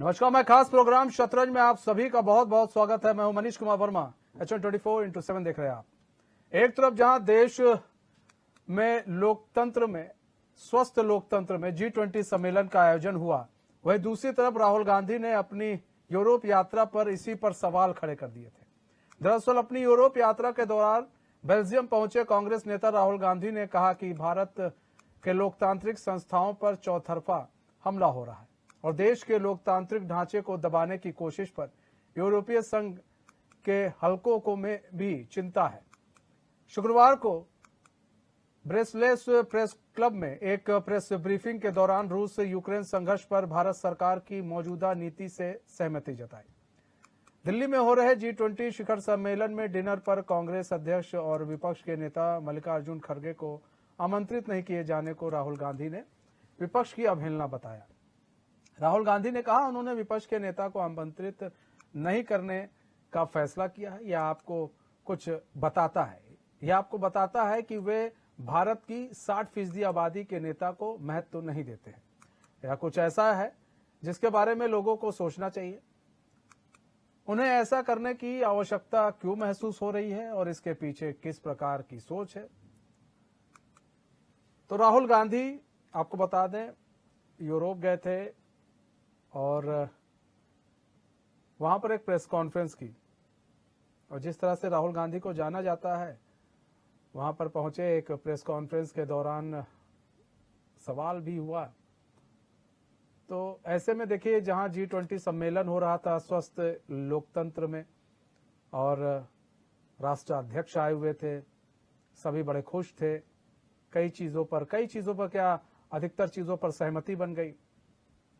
नमस्कार, मैं खास प्रोग्राम शतरंज में आप सभी का बहुत बहुत स्वागत है। मैं हूं मनीष कुमार वर्मा। H124x7 देख रहे हैं आप। एक तरफ जहां देश में लोकतंत्र में स्वस्थ लोकतंत्र में G20 सम्मेलन का आयोजन हुआ, वहीं दूसरी तरफ राहुल गांधी ने अपनी यूरोप यात्रा पर इसी पर सवाल खड़े कर दिए थे। दरअसल अपनी यूरोप यात्रा के दौरान बेल्जियम पहुंचे कांग्रेस नेता राहुल गांधी ने कहा कि भारत के लोकतांत्रिक संस्थाओं पर चौतरफा हमला हो रहा है और देश के लोकतांत्रिक ढांचे को दबाने की कोशिश पर यूरोपीय संघ के हलकों को में भी चिंता है। शुक्रवार को ब्रेसलेस प्रेस क्लब में एक प्रेस ब्रीफिंग के दौरान रूस से यूक्रेन संघर्ष पर भारत सरकार की मौजूदा नीति से सहमति जताई। दिल्ली में हो रहे G20 शिखर सम्मेलन में डिनर पर कांग्रेस अध्यक्ष और विपक्ष के नेता मल्लिकार्जुन खड़गे को आमंत्रित नहीं किए जाने को राहुल गांधी ने विपक्ष की अवहेलना बताया। राहुल गांधी ने कहा उन्होंने विपक्ष के नेता को आमंत्रित नहीं करने का फैसला किया है। यह आपको कुछ बताता है, यह आपको बताता है कि वे भारत की 60% आबादी के नेता को महत्व नहीं देते हैं। यह कुछ ऐसा है जिसके बारे में लोगों को सोचना चाहिए। उन्हें ऐसा करने की आवश्यकता क्यों महसूस हो रही है और इसके पीछे किस प्रकार की सोच है। तो राहुल गांधी आपको बता दें यूरोप गए थे और वहां पर एक प्रेस कॉन्फ्रेंस की, और जिस तरह से राहुल गांधी को जाना जाता है, वहां पर पहुंचे एक प्रेस कॉन्फ्रेंस के दौरान सवाल भी हुआ। तो ऐसे में देखिए जहां G20 सम्मेलन हो रहा था स्वस्थ लोकतंत्र में और राष्ट्राध्यक्ष आए हुए थे, सभी बड़े खुश थे। कई चीजों पर क्या अधिकतर चीजों पर सहमति बन गई,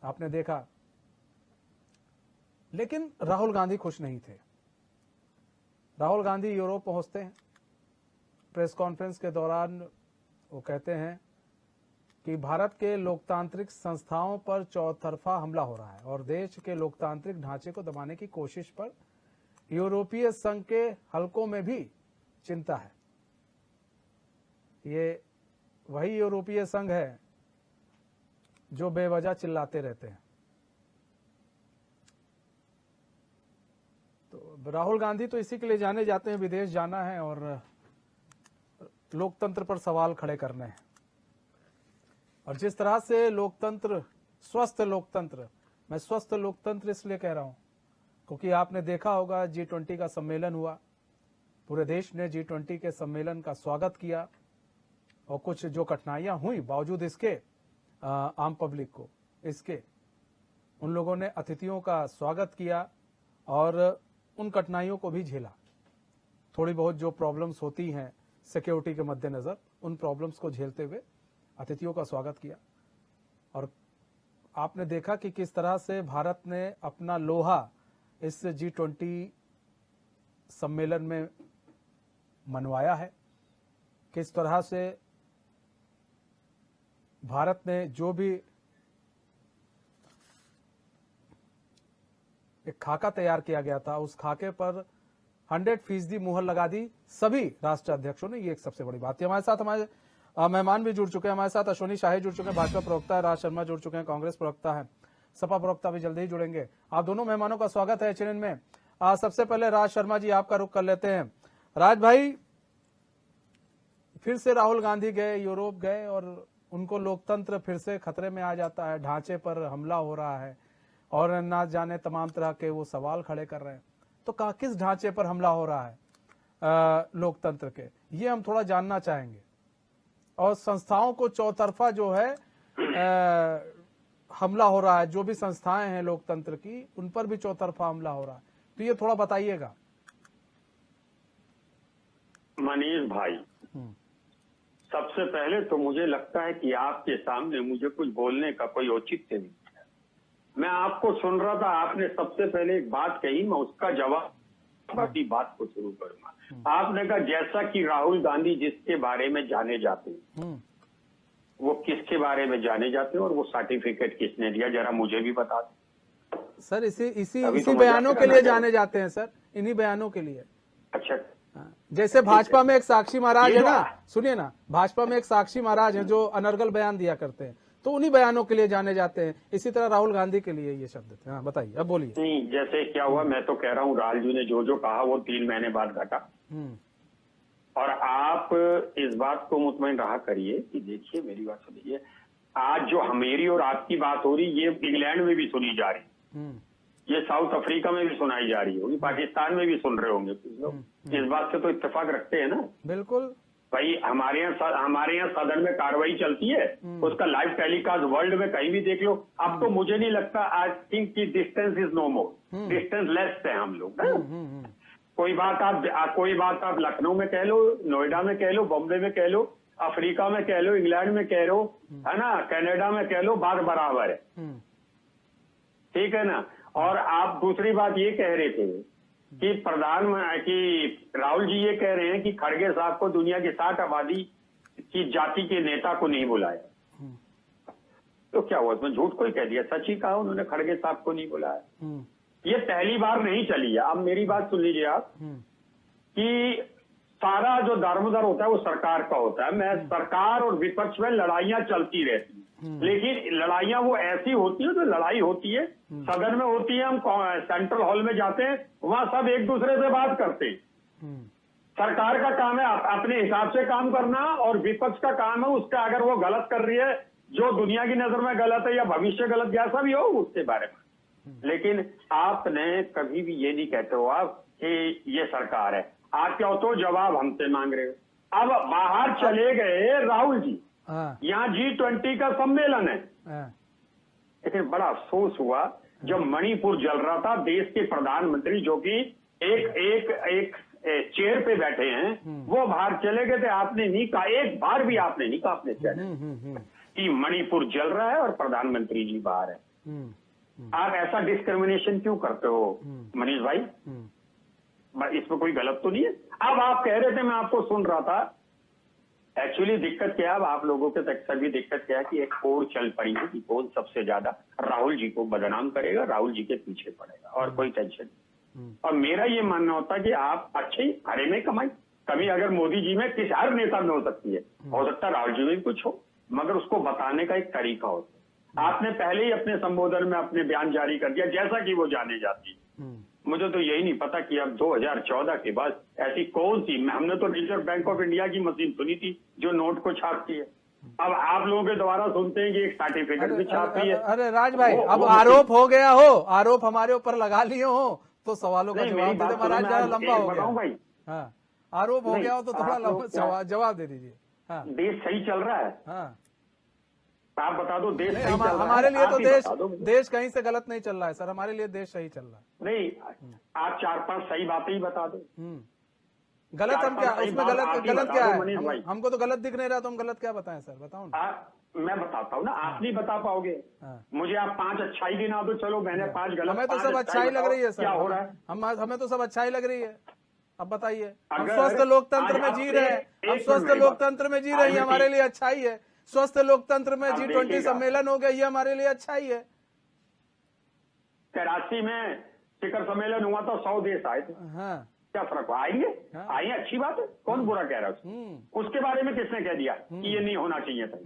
आपने देखा। लेकिन राहुल गांधी खुश नहीं थे। राहुल गांधी यूरोप पहुंचते हैं, प्रेस कॉन्फ्रेंस के दौरान वो कहते हैं कि भारत के लोकतांत्रिक संस्थाओं पर चौतरफा हमला हो रहा है और देश के लोकतांत्रिक ढांचे को दबाने की कोशिश पर यूरोपीय संघ के हलकों में भी चिंता है। ये वही यूरोपीय संघ है जो बेवजह चिल्लाते रहते हैं। तो राहुल गांधी तो इसी के लिए जाने जाते हैं, विदेश जाना है और लोकतंत्र पर सवाल खड़े करने हैं। और जिस तरह से लोकतंत्र स्वस्थ लोकतंत्र, मैं स्वस्थ लोकतंत्र इसलिए कह रहा हूं क्योंकि आपने देखा होगा G20 का सम्मेलन हुआ, पूरे देश ने G20 के सम्मेलन का स्वागत किया और कुछ जो कठिनाइयां हुई बावजूद इसके आम पब्लिक को इसके उन लोगों ने अतिथियों का स्वागत किया और उन कठिनाइयों को भी झेला। थोड़ी बहुत जो प्रॉब्लम्स होती हैं सिक्योरिटी के मद्देनजर, उन प्रॉब्लम्स को झेलते हुए अतिथियों का स्वागत किया। और आपने देखा कि किस तरह से भारत ने अपना लोहा इस G20 सम्मेलन में मनवाया है, किस तरह से भारत ने जो भी एक खाका तैयार किया गया था उस खाके पर 100% मुहर लगा दी सभी राष्ट्राध्यक्षों ने। ये एक सबसे बड़ी बात है। हमारे साथ हमारे मेहमान भी जुड़ चुके हैं। हमारे साथ अश्विनी शाही जुड़ चुके हैं, भाजपा प्रवक्ता है, राज शर्मा जुड़ चुके हैं, कांग्रेस प्रवक्ता है, सपा प्रवक्ता भी जल्दी ही जुड़ेंगे। आप दोनों मेहमानों का स्वागत है चैनल में। सबसे पहले राज शर्मा जी आपका रुख कर लेते हैं। राज भाई, फिर से राहुल गांधी गए, यूरोप गए और उनको लोकतंत्र फिर से खतरे में आ जाता है, ढांचे पर हमला हो रहा है और ना जाने तमाम तरह के वो सवाल खड़े कर रहे हैं। तो किस ढांचे पर हमला हो रहा है लोकतंत्र के, ये हम थोड़ा जानना चाहेंगे। और संस्थाओं को चौतरफा जो है हमला हो रहा है, जो भी संस्थाएं हैं लोकतंत्र की उन पर भी चौतरफा हमला हो रहा है, तो ये थोड़ा बताइएगा। मनीष भाई, सबसे पहले तो मुझे लगता है कि आपके सामने मुझे कुछ बोलने का कोई औचित्य नहीं है। मैं आपको सुन रहा था, आपने सबसे पहले एक बात कही, मैं उसका जवाब बाकी बात को शुरू करूंगा। आपने कहा जैसा कि राहुल गांधी जिसके बारे में जाने जाते हैं, वो किसके बारे में जाने जाते हैं और वो सर्टिफिकेट किसने दिया, जरा मुझे भी बता दें। सर इसी बयानों के लिए जाने जाते हैं सर, इन्हीं बयानों के लिए। अच्छा, जैसे भाजपा में एक साक्षी महाराज है ना, सुनिए ना, भाजपा में एक साक्षी महाराज है जो अनर्गल बयान दिया करते हैं, तो उन्हीं बयानों के लिए जाने जाते हैं। इसी तरह राहुल गांधी के लिए ये शब्द थे। हाँ बताइए, अब बोलिए। नहीं, जैसे क्या हुआ, मैं तो कह रहा हूँ राहुल जी ने जो जो कहा वो 3 महीने बाद घटा। और आप इस बात को मुतमईन रहा करिए कि देखिए, मेरी बात सुनिए, आज जो मेरी और आपकी बात हो रही, ये इंग्लैंड में भी सुनी जा रही, ये साउथ अफ्रीका में भी सुनाई जा रही होगी, पाकिस्तान में भी सुन रहे होंगे कुछ लोग। इस बात से तो इत्तेफाक रखते हैं ना। बिल्कुल भाई, हमारे यहाँ सदन में कार्रवाई चलती है, उसका लाइव टेलीकास्ट वर्ल्ड में कहीं भी देख लो। अब तो मुझे नहीं लगता, आई थिंक की distance is no more, distance less है हम लोग। कोई बात आप लखनऊ में कह लो, नोएडा में कह लो, बॉम्बे में कह लो, अफ्रीका में कह लो, इंग्लैंड में कह लो, है ना, कनाडा में कह लो, बात बराबर है। ठीक है ना। और आप दूसरी बात ये कह रहे थे कि राहुल जी ये कह रहे हैं कि खड़गे साहब को दुनिया की 60 आबादी की जाति के नेता को नहीं बुलाया। तो क्या हुआ, उसमें झूठ कोई कह दिया? सच ही कहा उन्होंने, खड़गे साहब को नहीं बुलाया। ये पहली बार नहीं चली है। अब मेरी बात सुन लीजिए आप, कि सारा जो दारोमदार होता है वो सरकार का होता है। मैं सरकार और विपक्ष में लड़ाइयां चलती रहती हैं, लेकिन लड़ाइयां वो ऐसी होती है, जो लड़ाई होती है सदन में होती है। हम सेंट्रल हॉल में जाते हैं, वहां सब एक दूसरे से बात करते हैं। सरकार का काम है अपने हिसाब से काम करना, और विपक्ष का काम है उसका, अगर वो गलत कर रही है, जो दुनिया की नजर में गलत है या भविष्य गलत जैसा भी हो, उसके बारे में। लेकिन आपने कभी भी ये नहीं कहते हो आप कि ये सरकार है। आप क्या हो तो जवाब हमसे मांग रहे हो। अब बाहर चले गए राहुल जी, यहाँ G20 का सम्मेलन है। लेकिन बड़ा अफसोस हुआ जब मणिपुर जल रहा था, देश के प्रधानमंत्री जो कि एक चेयर पे बैठे हैं, वो बाहर चले गए थे। आपने नहीं कहा, एक बार भी आपने नहीं कहा अपने चैनल कि मणिपुर जल रहा है और प्रधानमंत्री जी बाहर है। आप ऐसा डिस्क्रिमिनेशन क्यों करते हो मनीष भाई? इसमें कोई गलत तो नहीं है। अब आप कह रहे थे, मैं आपको सुन रहा था, एक्चुअली दिक्कत क्या है, अब आप लोगों के तक सभी दिक्कत क्या है कि एक होड़ चल पड़ी है कि कौन सबसे ज्यादा राहुल जी को बदनाम करेगा, राहुल जी के पीछे पड़ेगा, और कोई टेंशन नहीं। और मेरा ये मानना होता है कि आप अच्छी हरे में कमाई, कभी अगर मोदी जी में किसी हर नेता में हो सकती है, हो सकता है राहुल जी में भी कुछ हो, मगर उसको बताने का एक तरीका होता है। आपने पहले ही अपने संबोधन में अपने बयान जारी कर दिया जैसा कि वो जाने जाती है। मुझे तो यही नहीं पता कि अब 2014 के बाद ऐसी कौन सी, हमने तो रिजर्व बैंक ऑफ इंडिया की मशीन सुनी थी जो नोट को छापती है। अब आप लोगों के द्वारा सुनते हैं कि एक सर्टिफिकेट भी छापती है। अरे राज भाई, अब आरोप हो गया हो, आरोप हमारे ऊपर लगा लिए हो, तो सवालों का जवाब दे दे महाराज। जरा लंबा हो गया भाई। हाँ, आरोप हो गया हो तो थोड़ा लंबा जवाब दे दीजिए। हाँ, देश सही चल रहा है। हाँ, आप बता दो देश सही चल रहा है। हमारे लिए तो देश कहीं से गलत नहीं चल रहा है सर, हमारे लिए देश सही चल रहा है। नहीं, आप 4-5 सही बातें ही बता दो। गलत हम क्या, उसमें गलत क्या है? हमको तो गलत दिख नहीं रहा, तो हम गलत क्या बताएं सर, बताओ ना। मैं बताता हूँ ना, आप नहीं बता पाओगे। मुझे आप 5 अच्छाई गिना दो, चलो मैंने 5 गलत। हमें तो सब अच्छाई लग रही है सर, क्या हो रहा है? हमें तो सब अच्छाई लग रही है। अब बताइए, हम स्वस्थ लोकतंत्र में जी रहे हैं, हम स्वस्थ लोकतंत्र में जी रहे हैं, हमारे लिए अच्छाई है। स्वस्थ लोकतंत्र में G20 सम्मेलन हो गया, ये हमारे लिए अच्छा ही है। कराची में शिखर सम्मेलन हुआ था, 100 देश आए थे। हाँ, क्या फर्क हुआ? आएंगे, आइए, अच्छी बात है, कौन बुरा कह रहा है? उसके बारे में किसने कह दिया कि ये नहीं होना चाहिए था?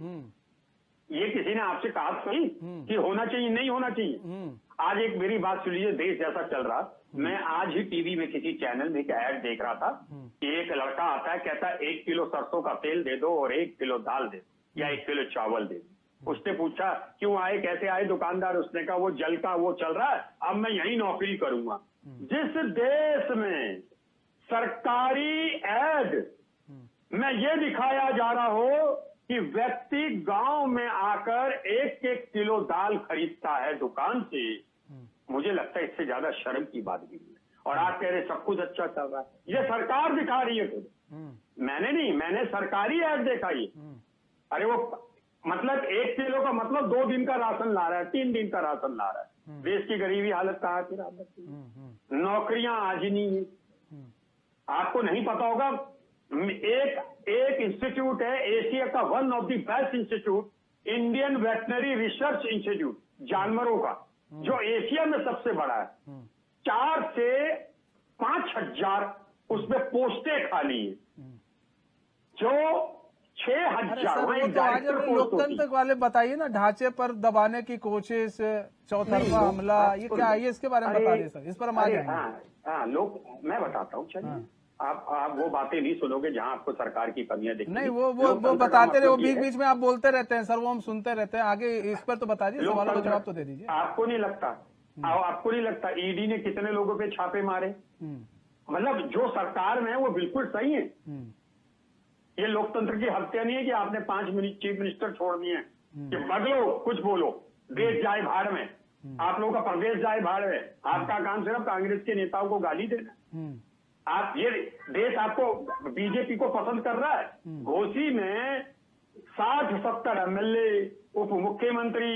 ये किसी ने आपसे कहा तो नहीं कि होना चाहिए, नहीं होना चाहिए। आज एक मेरी बात सुन लीजिए, देश जैसा चल रहा, मैं आज ही टीवी में किसी चैनल में एक ऐड देख रहा था कि एक लड़का आता है, कहता है 1 किलो सरसों का तेल दे दो और 1 किलो दाल दे दो या 1 किलो चावल दे दो। उसने पूछा क्यों आए, कैसे आए दुकानदार? उसने कहा वो जल का वो चल रहा है, अब मैं यही नौकरी करूंगा। जिस देश में सरकारी ऐड में ये दिखाया जा रहा हो कि व्यक्ति गांव में आकर 1-1 किलो दाल खरीदता है दुकान से, मुझे लगता है इससे ज्यादा शर्म की बात भी नहीं है। और आप कह रहे सब कुछ अच्छा चल रहा है, ये सरकार दिखा रही है खुद, मैंने नहीं, मैंने सरकारी ऐड देखा ये। अरे वो मतलब 1 किलो का मतलब 2 दिन का राशन ला रहा है, 3 दिन का राशन ला रहा है। देश की गरीबी हालत कहाँ फिर आप बताइए। नौकरियां आज ही नहीं है, आपको नहीं पता होगा। एक इंस्टीट्यूट है एशिया का, one of the best institute, Indian veterinary research institute, जानवरों का, जो एशिया में सबसे बड़ा है। 4 से 5 हजार उसमें पोस्टें खाली है। जो अरे 6,000 सर वहाँ वो एक तो आज डायरेक्टर पोस्ट होती लोकतंत्र वाले बताइए ना, ढांचे पर दबाने की कोशिश, चौतरफा नहीं, हमला, ये क्या है, ये इसके बारे में बता अरे, दिए सर, इस पर हम आ अरे, जाएंगे। हाँ, लोग, मैं बताता हूँ, चलिए। आप वो बातें नहीं सुनोगे जहाँ आपको सरकार की कमियां दिखती। नहीं वो लोकतंत्र का बताते रहे, वो मतलब ये बीच है, बीच में आप बोलते रहते हैं सर, वो हम सुनते रहते हैं। आगे इस पर तो बता दीजिए, सवालों का लोकतंत्र जवाब तो दे दीजिए। आपको नहीं लगता, आपको नहीं लगता ईडी ने कितने लोगों पे छापे मारे? मतलब जो सरकार में है वो बिल्कुल सही है। ये लोकतंत्र की हत्या नहीं है कि आपने 5 मिनट चीफ मिनिस्टर छोड़ दिए कि बदलो, कुछ बोलो, देश जाए भाड़ में, आप लोगों का प्रदेश जाए भाड़ में। आपका काम सिर्फ कांग्रेस के नेताओं को गाली देना। आप ये देश आपको बीजेपी को पसंद कर रहा है। घोसी में 60-70 एमएलए, उप मुख्यमंत्री,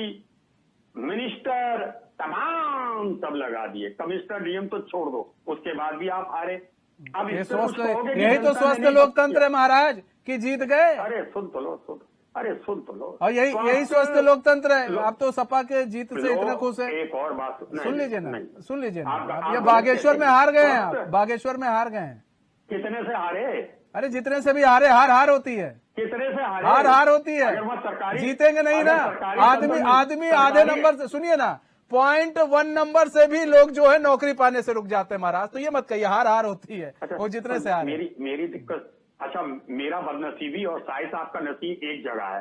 मिनिस्टर, तमाम सब लगा दिए। कमिश्नर डीएम तो छोड़ दो, उसके बाद भी आप हारे। अब ये इससे कुछ स्वस्थ, कहोगे कि यही तो जनता ने स्वस्थ नहीं लोकतंत्र है महाराज, कि जीत गए। अरे सुन तो लो, अरे सुन तो लो। और यही स्वस्थ लोकतंत्र है। आप तो सपा के जीत से इतने खुश है। एक और बात सुन लीजिए ना, सुन लीजिए ना, आप ये बागेश्वर में हार गए हैं, आप बागेश्वर में हार गए हैं। कितने से हारे? अरे जितने से भी हारे, हार होती है, कितने से हारे? हार होती है। अगर वह सरकारी, जीतेंगे नहीं ना। आदमी आधे नंबर से, सुनिए ना, 0.1 नंबर से भी लोग जो है नौकरी पाने से रुक जाते हैं महाराज। तो ये मत कहिए हार होती है। अच्छा, वो जितने से हारे। मेरी दिक्कत, अच्छा, मेरा बदनसीबी और साई साहब का नसीब एक जगह है।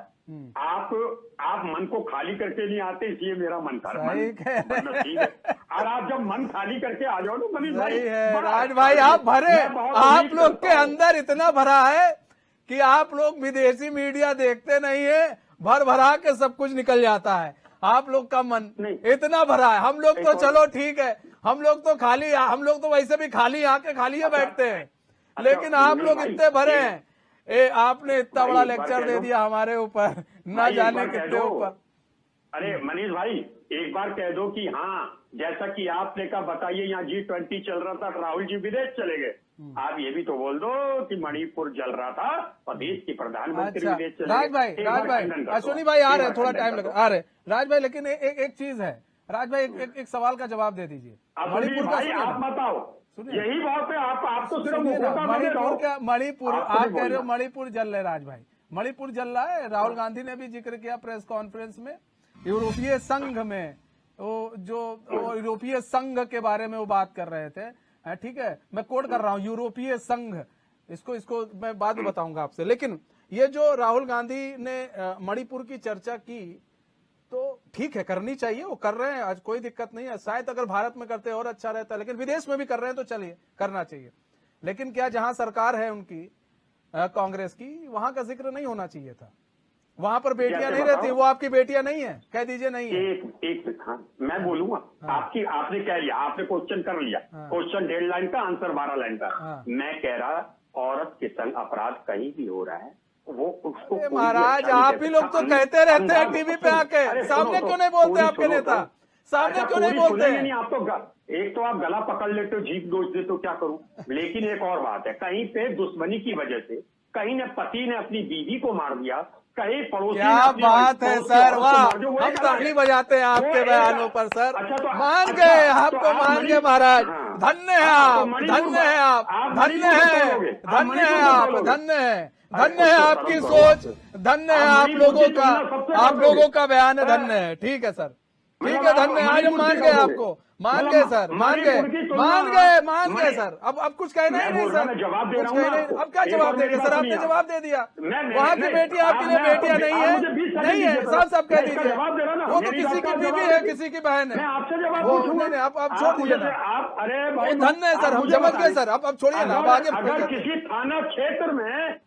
आप मन को खाली करके नहीं आते, इसलिए मेरा मन कर नसीब है। और आप जब मन खाली करके आ जाओ ना मनीष भाई, राज भाई आप भरे, आप लोग के अंदर इतना भरा है कि आप लोग विदेशी मीडिया देखते नहीं है, भरा के सब कुछ निकल जाता है। आप लोग का मन इतना भरा है। हम लोग तो चलो ठीक है, हम लोग तो खाली, हम लोग तो वैसे भी खाली आके खाली बैठते हैं, लेकिन आप लोग इतने भरे हैं। आपने इतना बड़ा लेक्चर दे दिया हमारे ऊपर, ना जाने कितने ऊपर। अरे मनीष भाई, एक बार कह दो कि हाँ, जैसा कि आपने कहा, बताइए यहाँ G20 चल रहा था, राहुल जी विदेश चले गए। आप ये भी तो बोल दो कि मणिपुर जल रहा था और देश की प्रधानमंत्री विदेश चले गए। राज भाई, अश्विनी भाई आ रहे, थोड़ा टाइम लगा, आ रहे राज भाई, लेकिन एक चीज है राज भाई, एक सवाल का जवाब दे दीजिए। मणिपुर का आप बताओ, यही बात है। आप तो सिर्फ मणिपुर आप कह रहे हो, मणिपुर जल रहे राज भाई, मणिपुर जल रहा है। राहुल गांधी ने भी जिक्र किया प्रेस कॉन्फ्रेंस में, यूरोपीय संघ में, वो यूरोपीय संघ के बारे में वो बात कर रहे थे। ठीक है, मैं कोट कर रहा हूं, यूरोपीय संघ, इसको मैं बाद में बताऊंगा आपसे। लेकिन ये जो राहुल गांधी ने मणिपुर की चर्चा की, तो ठीक है, करनी चाहिए, वो कर रहे हैं, आज कोई दिक्कत नहीं है। शायद अगर भारत में करते और अच्छा रहता, लेकिन विदेश में भी कर रहे हैं तो चलिए, करना चाहिए। लेकिन क्या जहां सरकार है उनकी, कांग्रेस की, वहां का जिक्र नहीं होना चाहिए था? वहां पर बेटियां नहीं रहती, वो आपकी बेटियां नहीं है, कह दीजिए नहीं है। एक हाँ, मैं बोलूंगा। आपने कह लिया, आपने क्वेश्चन कर लिया। क्वेश्चन 1.5 लाइन का, आंसर 12 लाइन का। मैं कह रहा, औरत के संग अपराध कहीं भी हो रहा है, वो उसको महाराज आप ही लोग तो कहते रहते हैं टीवी पे आके, सामने क्यों नहीं बोलते आपके नेता? सामने क्यों नहीं बोलते? नहीं, आप तो एक तो आप गला पकड़ लेते हो, जीप दोष देते हो, क्या करूं। लेकिन एक और बात है, कहीं पे दुश्मनी की वजह से, कहीं ने पति ने अपनी बीवी को मार दिया, कहीं पड़ोसी, क्या बात है सर, वाह, हम ताली बजाते हैं आपके बयानों पर सर। मान गए, आपको मान गए महाराज, धन्य है आप, धन्य है आप, धन्य है, धन्य है आप, धन्य है, धन्य है आपकी सोच, धन्य है आप लोगों का बयान है, धन्य है। ठीक है सर, ठीक है, धन्य। आज हम मान गए आपको, मान गए सर, मान गए सर। अब कुछ कहना ही नहीं सर, कुछ कहना ही। अब क्या जवाब देंगे सर? आपने जवाब दे दिया, वहाँ की बेटियां आपके लिए बेटियां नहीं है, नहीं है, सब कह दीजिए। वो तो किसी की बीवी है, किसी की बहन है, वो नहीं, आप छोड़ दीजिए ना। अरे धन्य है सर, हम समझ गए सर, अब छोड़िए ना, अब आगे। अगर किसी थाना क्षेत्र में,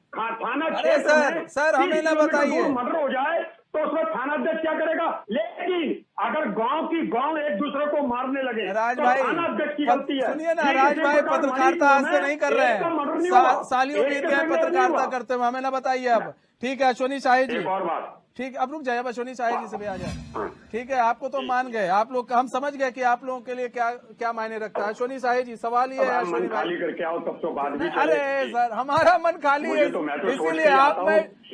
सर हमें ना बताइए, मर्डर हो जाए तो उसमें थाना अध्यक्ष क्या करेगा? लेकिन अगर गांव एक दूसरे को मारने लगे, राज तो भाई थाना अध्यक्ष की गलती है। सुनिए ना राज भाई, पत्रकारिता आज से नहीं कर रहे हैं, सालियों बीत गए पत्रकारिता करते हुए, हमें ना बताइए अब। ठीक है अश्विनी शाही जी, और बात, ठीक, अब रुक जाए, अब अश्विनी शाही जी से भी आ जाए। ठीक है, आपको तो मान गए, आप लोग, हम समझ गए कि आप लोगों के लिए क्या मायने रखता है। अश्विनी शाही जी, सवाल ये है, अश्विनी खाली करके आओ तब तो बात भी। अरे सर, हमारा मन खाली है, इसीलिए आप,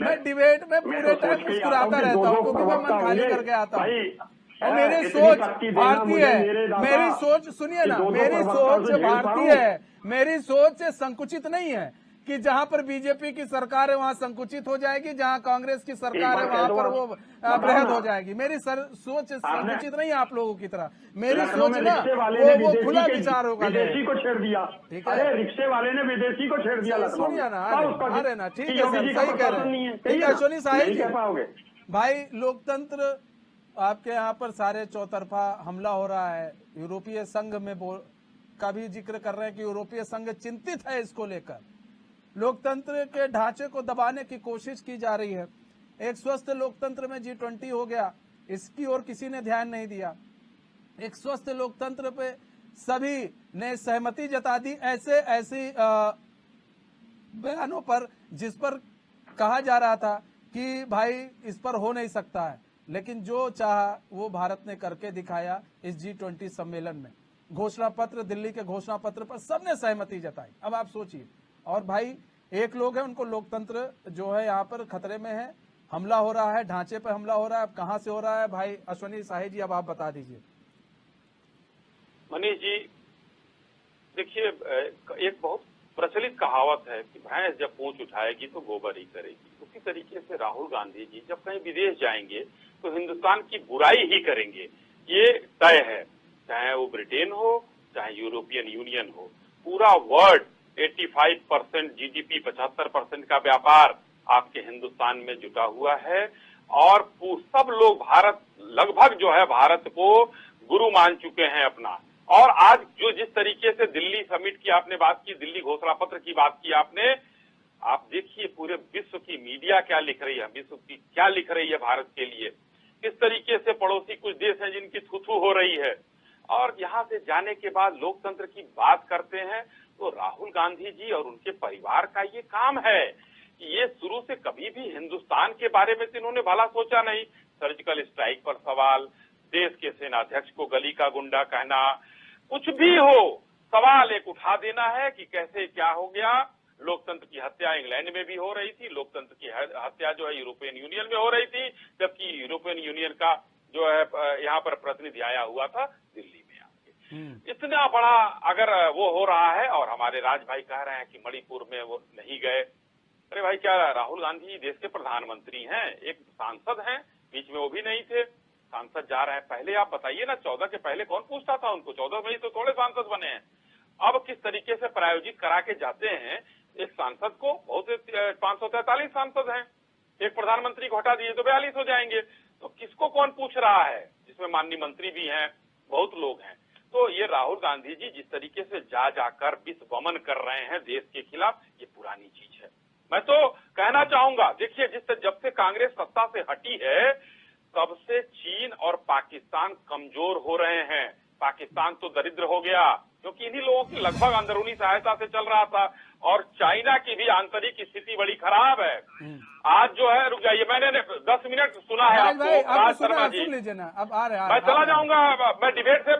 मैं डिबेट में पूरे टाइम मुस्कुराता रहता हूँ, क्योंकि मैं मन खाली करके आता हूँ। और मेरी सोच भारतीय है, मेरी सोच सुनिए ना, मेरी सोच भारतीय है, मेरी सोच संकुचित नहीं है कि जहां पर बीजेपी की सरकार है वहां संकुचित हो जाएगी, जहां कांग्रेस की सरकार है वहां पर वो बृहद हो जाएगी। मेरी सोच संकुचित नहीं है आप लोगों की तरह। मेरी सोच ना वो खुला विचार होगा। विदेशी को छेड़ दिया। ठीक है, अरे रिक्शे वाले ने विदेशी को छेड़ दिया लखनऊ में। सुनिए ना, अरे ना, ठीक है योगी सर, जी का सही कह रहे प्रशासन नहीं है, हैं। ठीक है अश्वनी साहिल नहीं जी, कह पाओगे। भाई लोकतंत्र आपके यहाँ पर सारे चौतरफा हमला हो रहा है। यूरोपीय संघ में का भी जिक्र कर रहे हैं कि यूरोपीय संघ चिंतित है इसको लेकर। लोकतंत्र के ढांचे को दबाने की कोशिश की जा रही है। एक स्वस्थ लोकतंत्र में G20 हो गया, इसकी ओर किसी ने ध्यान नहीं दिया। एक स्वस्थ लोकतंत्र पे सभी ने सहमति जता दी ऐसी बयानों पर, जिस पर कहा जा रहा था कि भाई इस पर हो नहीं सकता है, लेकिन जो चाहा वो भारत ने करके दिखाया इस G20 सम्मेलन में। घोषणा पत्र, दिल्ली के घोषणा पत्र पर सबने सहमति जताई। अब आप सोचिए, और भाई एक लोग हैं, उनको लोकतंत्र जो है यहाँ पर खतरे में है, हमला हो रहा है, ढांचे पर हमला हो रहा है। अब कहां से हो रहा है भाई अश्वनी साहिल जी, अब आप बता दीजिए। मनीष जी, देखिए एक बहुत प्रचलित कहावत है कि भैंस जब पूंछ उठाएगी तो गोबर ही करेगी। उसी तरीके से राहुल गांधी जी जब कहीं विदेश जाएंगे तो हिंदुस्तान की बुराई ही करेंगे, ये तय है। चाहे वो ब्रिटेन हो, चाहे यूरोपियन यूनियन हो, पूरा वर्ल्ड 85% जीडीपी, 75% का व्यापार आपके हिंदुस्तान में जुटा हुआ है। और सब लोग भारत, लगभग जो है भारत को गुरु मान चुके हैं अपना। और आज जो जिस तरीके से दिल्ली समिट की आपने बात की, दिल्ली घोषणा पत्र की बात की आपने, आप देखिए पूरे विश्व की मीडिया क्या लिख रही है, विश्व की क्या लिख रही है भारत के लिए। किस तरीके से पड़ोसी कुछ देश हैं जिनकी थू-थू हो रही है। और यहाँ से जाने के बाद लोकतंत्र की बात करते हैं तो राहुल गांधी जी और उनके परिवार का ये काम है। ये शुरू से कभी भी हिंदुस्तान के बारे में तो इन्होंने भला सोचा नहीं। सर्जिकल स्ट्राइक पर सवाल, देश के सेनाध्यक्ष को गली का गुंडा कहना, कुछ भी हो, सवाल एक उठा देना है कि कैसे क्या हो गया। लोकतंत्र की हत्या इंग्लैंड में भी हो रही थी, लोकतंत्र की हत्या जो है यूरोपियन यूनियन में हो रही थी, जबकि यूरोपियन यूनियन का जो है यहाँ पर प्रतिनिधि आया हुआ था दिल्ली में आके। इतना बड़ा अगर वो हो रहा है, और हमारे राज भाई कह रहे हैं कि मणिपुर में वो नहीं गए। अरे भाई, क्या राहुल गांधी देश के प्रधानमंत्री हैं, एक सांसद हैं, बीच में वो भी नहीं थे। सांसद जा रहे हैं, पहले आप बताइए ना, 14 के पहले कौन पूछता था उनको? 14 में ही तो थोड़े सांसद बने हैं। अब किस तरीके से प्रायोजित करा के जाते हैं एक सांसद को। बहुत 543 सांसद हैं, एक प्रधानमंत्री को हटा दिए तो 42 हो जाएंगे। तो किसको कौन पूछ रहा है, जिसमें माननीय मंत्री भी हैं, बहुत लोग हैं। तो ये राहुल गांधी जी जिस तरीके से जाकर विश्व वमन कर रहे हैं देश के खिलाफ, ये पुरानी चीज है। मैं तो कहना चाहूंगा, देखिए जब से कांग्रेस सत्ता से हटी है तब से चीन और पाकिस्तान कमजोर हो रहे हैं। पाकिस्तान तो दरिद्र हो गया क्योंकि इन्हीं लोगों की लगभग अंदरूनी सहायता से चल रहा था। और चाइना की भी आंतरिक स्थिति बड़ी खराब है। आज जो है, रुक जाइए, मैंने 10 मिनट सुना है आपको राज शर्मा जी, सुन लीजिए ना, अब आ रहे हैं। मैं चला जाऊंगा, मैं डिबेट से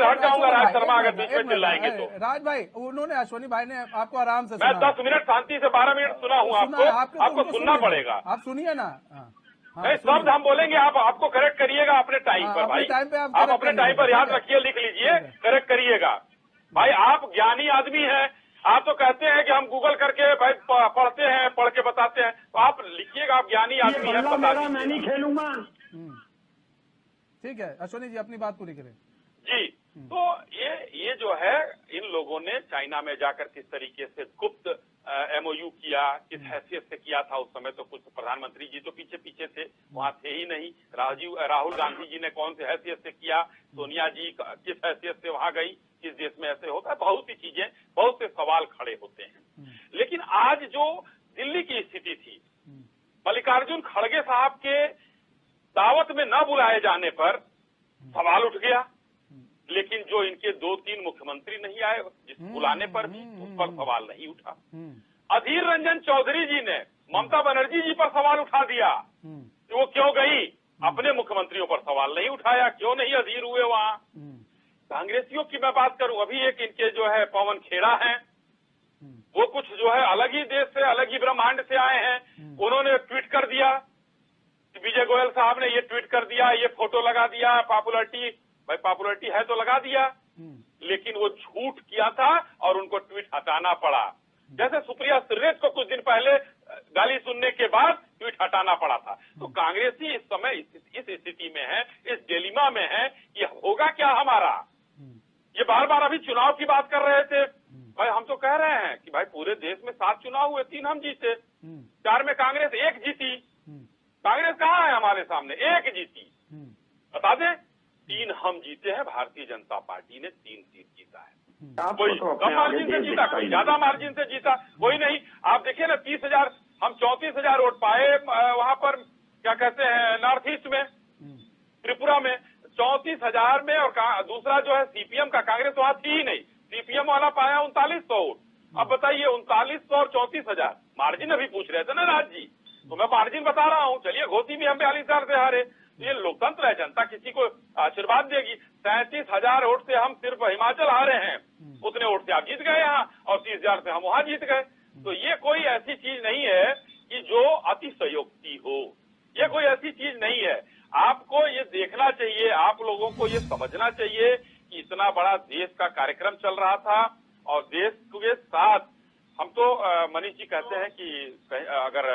हट जाऊंगा राज शर्मा अगर बीच में चिल्लाएंगे तो। राज भाई, उन्होंने, अश्वनी भाई ने आपको आराम से मैं 10 मिनट शांति से 12 मिनट सुना हूँ आपको सुनना पड़ेगा। आप सुनिए ना। नहीं, शब्द हम बोलेंगे, आपको करेक्ट करिएगा अपने टाइम पर भाई। आप अपने टाइम पर याद रखिए, लिख लीजिए, करेक्ट करिएगा भाई। आप ज्ञानी आदमी हैं, आप तो कहते हैं कि हम गूगल करके भाई पढ़ते हैं, पढ़ के बताते हैं, तो आप लिखिएगा, आप ज्ञानी आदमी हैं, बता दीजिए। मैं नहीं खेलूंगा। ठीक है अश्वनी जी, अपनी बात पूरी करें जी। तो ये जो है, इन लोगों ने चाइना में जाकर किस तरीके से गुप्त MOU किया, किस हैसियत से किया था। उस समय तो कुछ प्रधानमंत्री जी तो पीछे पीछे थे, वहां थे ही नहीं। राहुल गांधी जी ने कौन सी हैसियत से किया, सोनिया जी किस हैसियत से वहां गई, किस देश में ऐसे होता है। बहुत सी चीजें, बहुत से सवाल खड़े होते हैं। लेकिन आज जो दिल्ली की स्थिति थी, मल्लिकार्जुन खड़गे साहब के दावत में न बुलाए जाने पर सवाल उठ गया। लेकिन जो इनके 2-3 मुख्यमंत्री नहीं आए, जिस बुलाने पर भी उस पर सवाल नहीं उठा। अधीर रंजन चौधरी जी ने ममता बनर्जी जी पर सवाल उठा दिया कि वो क्यों गई, अपने मुख्यमंत्रियों पर सवाल नहीं उठाया, क्यों नहीं अधीर हुए वहां। कांग्रेसियों की मैं बात करूं, अभी एक इनके जो है पवन खेड़ा हैं, वो कुछ जो है अलग ही देश से, अलग ही ब्रह्मांड से आए हैं। उन्होंने ट्वीट कर दिया, विजय गोयल साहब ने ये ट्वीट कर दिया, ये फोटो लगा दिया, पॉपुलरिटी, भाई पॉपुलरिटी है तो लगा दिया, लेकिन वो झूठ किया था और उनको ट्वीट हटाना पड़ा। जैसे सुप्रिया सुर्रेश को कुछ दिन पहले गाली सुनने के बाद ट्वीट हटाना पड़ा था। तो कांग्रेसी इस समय इस स्थिति में है, इस डिलेमा में है कि होगा क्या हमारा। ये बार बार अभी चुनाव की बात कर रहे थे। भाई हम तो कह रहे हैं कि भाई पूरे देश में 7 चुनाव हुए, 3 हम जीते, 4 में कांग्रेस 1 जीती। कांग्रेस कहाँ है हमारे सामने? 1 जीती। बता दें 3 हम जीते हैं, भारतीय जनता पार्टी ने 3 सीट जीता है। कोई कम मार्जिन से जीता, कोई ज्यादा मार्जिन से जीता, कोई नहीं। आप देखिए ना 30,000, हम 34,000 वोट पाए वहां पर, क्या कहते हैं, नॉर्थ ईस्ट में, त्रिपुरा में 34,000 में। और दूसरा जो है सीपीएम का, कांग्रेस वहां थी ही नहीं, सीपीएम वाला पाया 3900 वोट। अब बताइए 3900 और 34,000 मार्जिन अभी पूछ रहे थे ना राज जी, तो मैं मार्जिन बता रहा हूँ। चलिए घोसी भी हम 42,000 से हारे। ये लोकतंत्र है, जनता किसी को आशीर्वाद देगी। 37,000 वोट से हम सिर्फ हिमाचल हारे हैं, उतने वोट से आप जीत गए यहाँ, और 30,000 से हम वहां जीत गए। तो ये कोई ऐसी चीज नहीं है कि जो अतिशयोक्ति हो, ये कोई ऐसी चीज नहीं है। आपको ये देखना चाहिए, आप लोगों को ये समझना चाहिए कि इतना बड़ा देश का कार्यक्रम चल रहा था, और देश के साथ हम तो मनीष जी कहते हैं कि अगर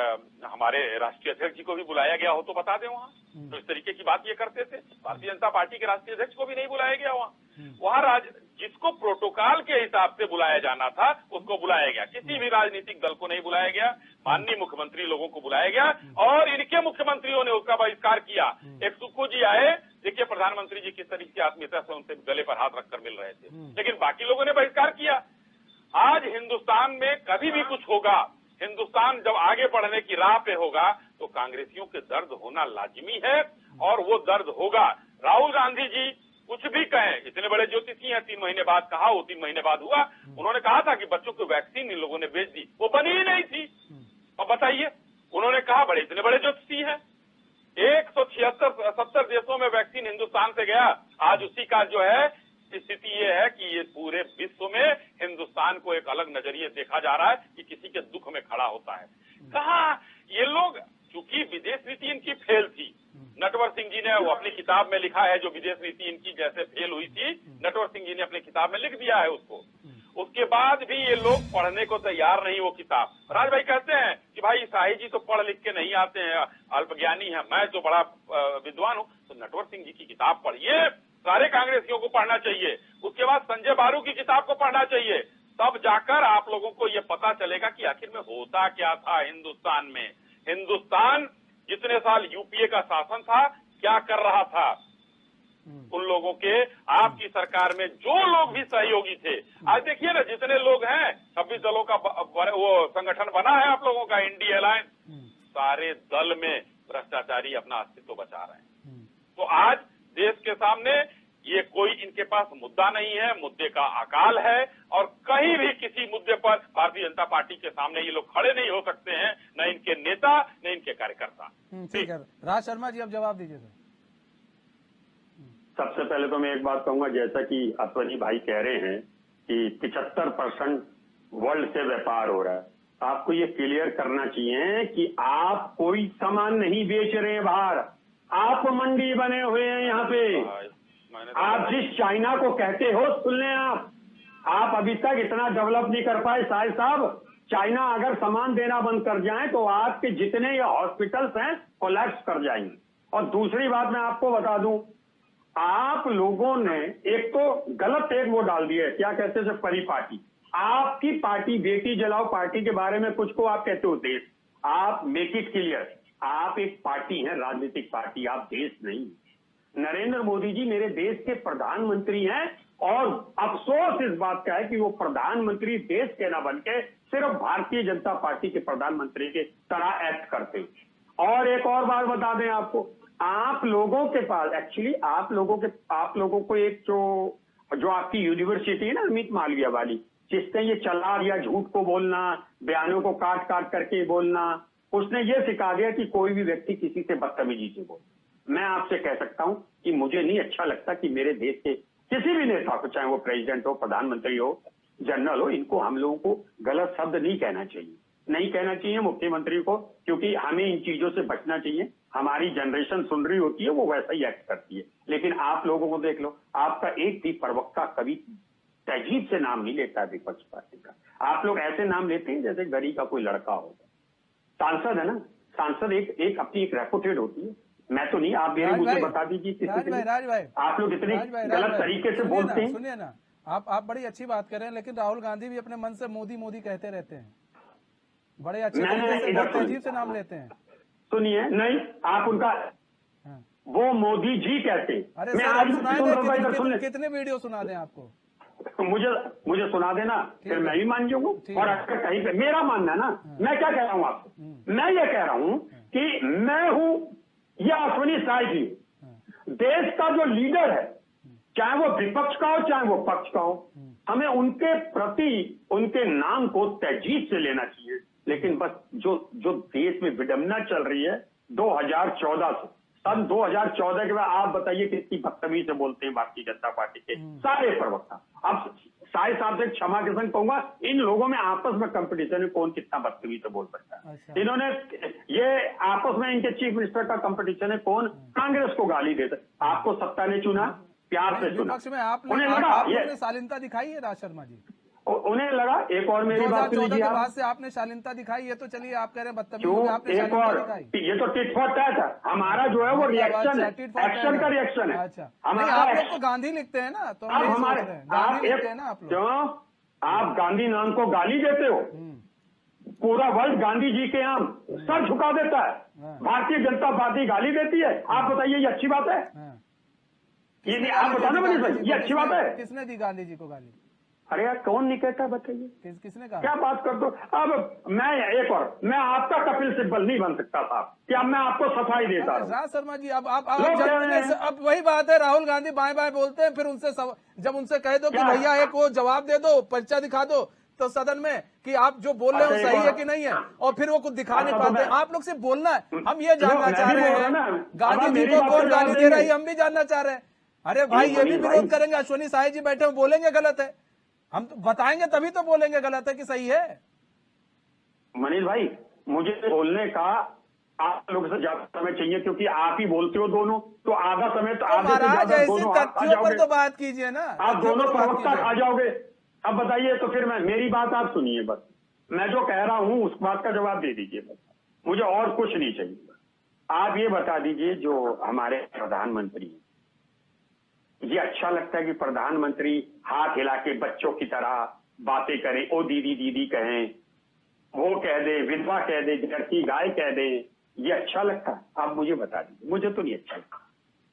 हमारे राष्ट्रीय अध्यक्ष जी को भी बुलाया गया हो तो बता दें वहाँ, तो इस तरीके की बात ये करते थे। भारतीय जनता पार्टी के राष्ट्रीय अध्यक्ष को भी नहीं बुलाया गया वहाँ जिसको प्रोटोकॉल के हिसाब से बुलाया जाना था उसको बुलाया गया। किसी भी राजनीतिक दल को नहीं बुलाया गया, माननीय मुख्यमंत्री लोगों को बुलाया गया, और इनके मुख्यमंत्रियों ने उसका बहिष्कार किया। एक सुक्खू जी आए, देखिए प्रधानमंत्री जी किस तरीके से आत्मीयता से उनसे गले पर हाथ रखकर मिल रहे थे, लेकिन बाकी लोगों ने बहिष्कार किया। आज हिंदुस्तान में कभी भी कुछ होगा, हिंदुस्तान जब आगे बढ़ने की राह पे होगा तो कांग्रेसियों के दर्द होना लाजिमी है, और वो दर्द होगा। राहुल गांधी जी कुछ भी कहें, इतने बड़े ज्योतिषी हैं, 3 महीने बाद कहा, वो 3 महीने बाद हुआ। उन्होंने कहा था कि बच्चों को वैक्सीन इन लोगों ने बेच दी, वो बनी ही नहीं थी। अब बताइए, उन्होंने कहा बड़े इतने बड़े ज्योतिषी हैं, 176-70 देशों में वैक्सीन हिंदुस्तान से गया। आज उसी का जो है स्थिति ये है कि ये पूरे विश्व में हिंदुस्तान को एक अलग नजरिए देखा जा रहा है कि किसी के दुख में खड़ा होता है। कहा ये लोग, चूंकि विदेश नीति इनकी फेल थी, नटवर सिंह जी ने वो अपनी किताब में लिखा है, जो विदेश नीति इनकी जैसे फेल हुई थी, नटवर सिंह जी ने अपनी किताब में लिख दिया है उसको। उसके बाद भी ये लोग पढ़ने को तैयार नहीं वो किताब। राज भाई कहते हैं कि भाई शाही जी तो पढ़ लिख के नहीं आते हैं, अल्पज्ञानी है, मैं तो बड़ा विद्वान हूँ। तो नटवर सिंह जी की किताब पढ़िए, सारे कांग्रेसियों को पढ़ना चाहिए। उसके बाद संजय बारू की किताब को पढ़ना चाहिए, तब जाकर आप लोगों को ये पता चलेगा कि आखिर में होता क्या था हिंदुस्तान में। हिंदुस्तान जितने साल यूपीए का शासन था क्या कर रहा था, उन लोगों के, आपकी सरकार में जो लोग भी सहयोगी थे। आज देखिए ना जितने लोग हैं, 26 दलों का वो संगठन बना है आप लोगों का, इंडिया अलायंस, सारे दल में भ्रष्टाचारी अपना अस्तित्व बचा रहे हैं। तो आज देश के सामने ये कोई इनके पास मुद्दा नहीं है, मुद्दे का अकाल है, और कहीं भी किसी मुद्दे पर भारतीय जनता पार्टी के सामने ये लोग खड़े नहीं हो सकते हैं, न इनके नेता न इनके कार्यकर्ता। ठीक है, राज शर्मा जी अब जवाब दीजिए सर। सबसे पहले तो मैं एक बात कहूंगा, जैसा कि अश्वनी भाई कह रहे हैं कि 75% वर्ल्ड से व्यापार हो रहा है, आपको ये क्लियर करना चाहिए कि आप कोई सामान नहीं बेच रहे हैं बाहर, आप मंडी बने हुए हैं यहाँ पे। आप जिस चाइना को कहते हो, सुन लें आप अभी तक इतना डेवलप नहीं कर पाए साहिब साहब। चाइना अगर सामान देना बंद कर जाए तो आपके जितने ये हॉस्पिटल्स हैं कोलैप्स कर जाएंगे। और दूसरी बात मैं आपको बता दूं, आप लोगों ने एक तो गलत एक वो डाल दिया है, क्या कहते हैं परिपाटी। आपकी पार्टी बेटी जलाओ पार्टी के बारे में कुछ को आप कहते हो देश। आप मेक इट क्लियर, आप एक पार्टी है, राजनीतिक पार्टी, आप देश नहीं। नरेंद्र मोदी जी मेरे देश के प्रधानमंत्री हैं, और अफसोस इस बात का है कि वो प्रधानमंत्री देश के न बन के सिर्फ भारतीय जनता पार्टी के प्रधानमंत्री के तरह एक्ट करते। और एक और बात बता दें आपको, आप लोगों के पास एक्चुअली आप लोगों को एक जो आपकी यूनिवर्सिटी है ना अमित मालवीय वाली, जिसने ये चला दिया झूठ को बोलना, बयानों को काट काट करके बोलना, उसने ये सिखा दिया कि कोई भी व्यक्ति किसी से बदतमीजी से बोले। मैं आपसे कह सकता हूं कि मुझे नहीं अच्छा लगता कि मेरे देश के किसी भी नेता को, चाहे वो प्रेसिडेंट हो, प्रधानमंत्री हो, जनरल हो, इनको हम लोगों को गलत शब्द नहीं कहना चाहिए मुख्यमंत्री को, क्योंकि हमें इन चीजों से बचना चाहिए। हमारी जनरेशन सुन रही होती है, वो वैसा ही एक्ट करती है। लेकिन आप लोगों को देख लो, आपका एक भी प्रवक्ता कभी तहजीब से नाम नहीं लेता है विपक्ष पार्टी का। आप लोग ऐसे नाम लेते हैं जैसे गली का कोई लड़का होगा। सांसद है ना, सांसद एक अपनी एक रेपुटेड होती है। मैं तो नहीं, आप मेरे मुझे बता दीजिए किसी के लिए। राज भाई, आप लोग इतने गलत तरीके से बोलते हैं। सुनिए ना, आप बड़ी अच्छी बात कर रहे हैं, लेकिन राहुल गांधी भी अपने मन से मोदी मोदी कहते रहते हैं, बड़े अच्छे तरीके से, बहुत तहजीब से नाम लेते हैं। सुनिए, नहीं आप उनका वो मोदी जी कहते। अरे मैं आज सुन रहा था, सुन कितने वीडियो सुना दें आपको? मुझे सुना देना, फिर मैं भी मान जाऊंगा। और अगर कहीं पे मेरा मानना है ना, मैं क्या कह रहा हूँ आपको, मैं ये कह रहा हूँ कि मैं हूँ या अश्विनी साई जी, देश का जो लीडर है, चाहे वो विपक्ष का हो चाहे वो पक्ष का हो, हमें उनके प्रति उनके नाम को तहजीब से लेना चाहिए। लेकिन बस जो देश में विडंबना चल रही है 2014 से, सन 2014 के बाद आप बताइए कितनी बदतमीजी से बोलते हैं भारतीय जनता पार्टी के सारे प्रवक्ता। अब साई साहब से क्षमा के संग कहूंगा, इन लोगों में आपस में कंपटीशन है, कौन कितना बदतमीजी से बोल सकता है। अच्छा। इन्होंने ये आपस में इनके चीफ मिनिस्टर का कंपटीशन है, कौन कांग्रेस को गाली देता है। आपको सत्ता ने चुना, प्यार से चुना। विपक्ष में आपने शालीनता दिखाई है राज शर्मा जी, उन्हें लगा। एक और मेरी बात सुन लीजिए, के बाद से आपने शालीनता दिखाई, ये तो चलिए आप कह रहे हैं बदतमीजी, आपने एक और ये तो टिट फॉर टैट है। हमारा जो है वो रिएक्शन है, एक्शन का रिएक्शन है। अच्छा, आप लोग तो गांधी लिखते हैं ना, तो आप हमारे गांधी लिखते हैं ना आप लोग। क्यों आप गांधी नाम को गाली देते हो? पूरा वर्ल्ड गांधी जी के यहाँ सर झुका देता है, भारतीय जनता पार्टी गाली देती है। आप बताइए ये अच्छी बात है? ये आप बताना मुझे, ये अच्छी बात है? किसने दी गांधी जी को गाली? अरे यार कौन नहीं कहता, बताइए किसने कहा? क्या बात कर दो। अब मैं आपका कपिल सिब्बल नहीं बन सकता था कि अब मैं आपको सफाई देता हूँ। राज शर्मा जी, अब वही बात है, राहुल गांधी बाएं बाएं बोलते हैं, फिर उनसे जब उनसे कह दो कि भैया एक वो जवाब दे दो, पर्चा दिखा दो तो सदन में कि आप जो बोल रहे हो सही है कि नहीं है, और फिर वो कुछ दिखा नहीं पाते। आप लोग सिर्फ बोलना है, हम ये जानना चाह रहे हैं गांधी जी को कौन गाली दे रहा है, हम भी जानना चाह रहे हैं। अरे भाई ये भी विरोध करेंगे, अश्विनी साई जी बैठे हुए बोलेंगे गलत है, हम तो बताएंगे तभी तो बोलेंगे गलत है कि सही है। मनीष भाई, मुझे बोलने का आप लोग से ज्यादा समय चाहिए, क्योंकि आप ही बोलते हो दोनों, तो आधा समय तो आप तथ्यों पर तो बात कीजिए ना, आप दोनों प्रवक्ता खा जाओगे। अब बताइए, तो फिर मेरी बात आप सुनिए, बस मैं जो कह रहा हूं उस बात का जवाब दे दीजिए, बस मुझे और कुछ नहीं चाहिए। आप ये बता दीजिए, जो हमारे प्रधानमंत्री, ये अच्छा लगता है कि प्रधानमंत्री हाथ हिला के बच्चों की तरह बातें करें, ओ दीदी दीदी कहें, वो कह दे, विधवा कह दे, जर्सी गाय कह दे, ये अच्छा लगता है? आप मुझे बता दीजिए, मुझे तो नहीं अच्छा लगता,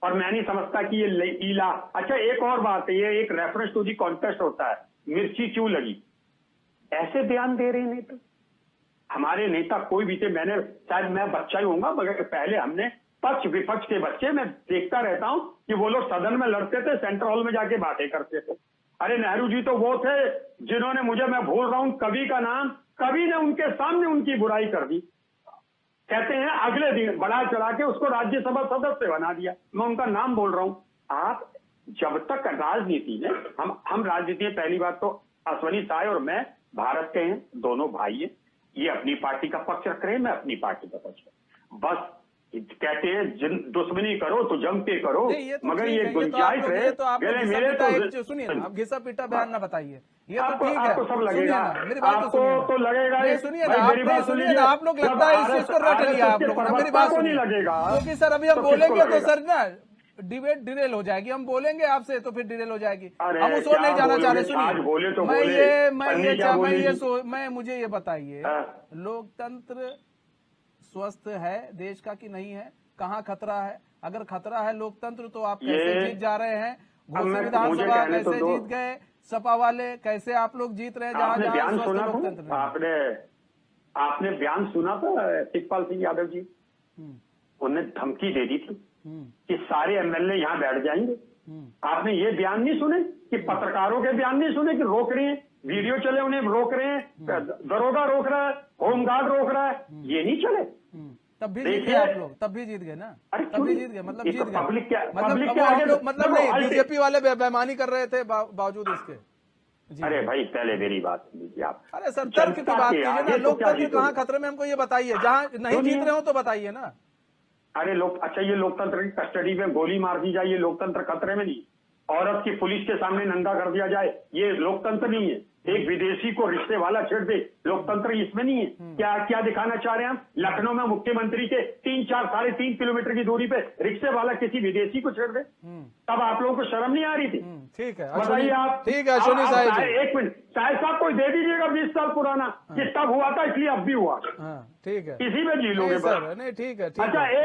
और मैं नहीं समझता कि ये लीला। अच्छा एक और बात है, ये एक रेफरेंस टू दी कॉन्टेस्ट होता है, मिर्ची क्यों लगी, ऐसे बयान दे रहे नेता। हमारे नेता कोई भी थे, मैंने शायद मैं बच्चा ही होऊंगा, मगर पहले हमने पक्ष विपक्ष के बच्चे मैं देखता रहता हूं कि वो लोग सदन में लड़ते थे, सेंट्रल हॉल में जाके बातें करते थे। अरे नेहरू जी तो वो थे जिन्होंने, मैं भूल रहा हूं कवि का नाम, कवि ने उनके सामने उनकी बुराई कर दी, कहते हैं अगले दिन बढ़ा चढ़ा के उसको राज्यसभा सदस्य बना दिया। मैं उनका नाम बोल रहा हूं। आप जब तक राजनीति में हम राजनीति में, पहली बात तो अश्विनी साई और मैं भारत के हैं, दोनों भाई हैं, ये अपनी पार्टी का पक्ष रख रहे हैं, मैं अपनी पार्टी का पक्ष, बस कहते हैं दुश्मनी करो तो जम के करो, मगर ये गुंजाइश है मेरे तो सुनिए ना, आप घिसा पीटा बयान ना बताइए, ये तो ठीक है, आपको सब लगेगा, मेरी बात तो लगेगा। सुनिए ना, आप लोग लगता है इस चीज को रट लिया आप लोग, मेरी बात नहीं लगेगा, क्योंकि सर अभी हम बोलेंगे तो सर ना डिबेट डिरेल हो जाएगी, हम बोलेंगे आपसे तो फिर डिरेल हो जाएगी, हम उस और नहीं जाना चाह रहे। सुनिए, मुझे ये बताइए, लोकतंत्र स्वस्थ है देश का कि नहीं है? कहाँ खतरा है? अगर खतरा है लोकतंत्र तो आप कैसे जीत जा रहे हैं? घोसी विधानसभा कैसे जीत गए? सपा वाले कैसे आप लोग जीत रहे हैं? जहाँ बयान सुना था आपने बयान सुना था शिवपाल सिंह यादव जी, उन्हें धमकी दे दी थी कि सारे एमएलए यहाँ बैठ जाएंगे। आपने ये बयान नहीं सुने कि पत्रकारों के बयान नहीं सुने कि रोक रहे हैं, वीडियो चले उन्हें रोक रहे हैं, दरोगा रोक रहा है, होमगार्ड रोक रहा है, ये नहीं चले? तब भी जीत गए आप लोग, तब भी जीत गए ना, तब भी जीत गए, मतलब जीत गए, पब्लिक क्या मतलब नहीं, बीजेपी वाले बेईमानी कर रहे थे बावजूद इसके। अरे भाई पहले मेरी बात सुनिए आप। अरे सर तर्क की बात कीजिए ना, लोकतंत्र कहाँ खतरे में, हमको ये बताइए, जहाँ नहीं जीत रहे हो तो बताइए ना। अरे अच्छा ये लोकतंत्र की कस्टडी में गोली मार दी जाए, ये लोकतंत्र खतरे में नहीं, औरत की पुलिस के सामने नंगा कर दिया जाए, ये लोकतंत्र नहीं है। एक विदेशी को रिश्ते वाला छेड़ दे, लोकतंत्र इसमें नहीं है। क्या क्या दिखाना चाह रहे हैं हम? लखनऊ में मुख्यमंत्री के 3-4-3.5 किलोमीटर की दूरी पे रिश्ते वाला किसी विदेशी को छेड़ दे, तब आप लोगों को शर्म नहीं आ रही थी? ठीक है बताइए आप। ठीक है अश्विनी आप साहिब जी। एक मिनट, साहिब साहब कोई दे दीजिएगा 20 साल पुराना, कि तब हुआ था इसलिए अब भी हुआ, हाँ ठीक है इसी में जी लोगे नहीं बस। सर नहीं ठीक है ठीक अच्छा, है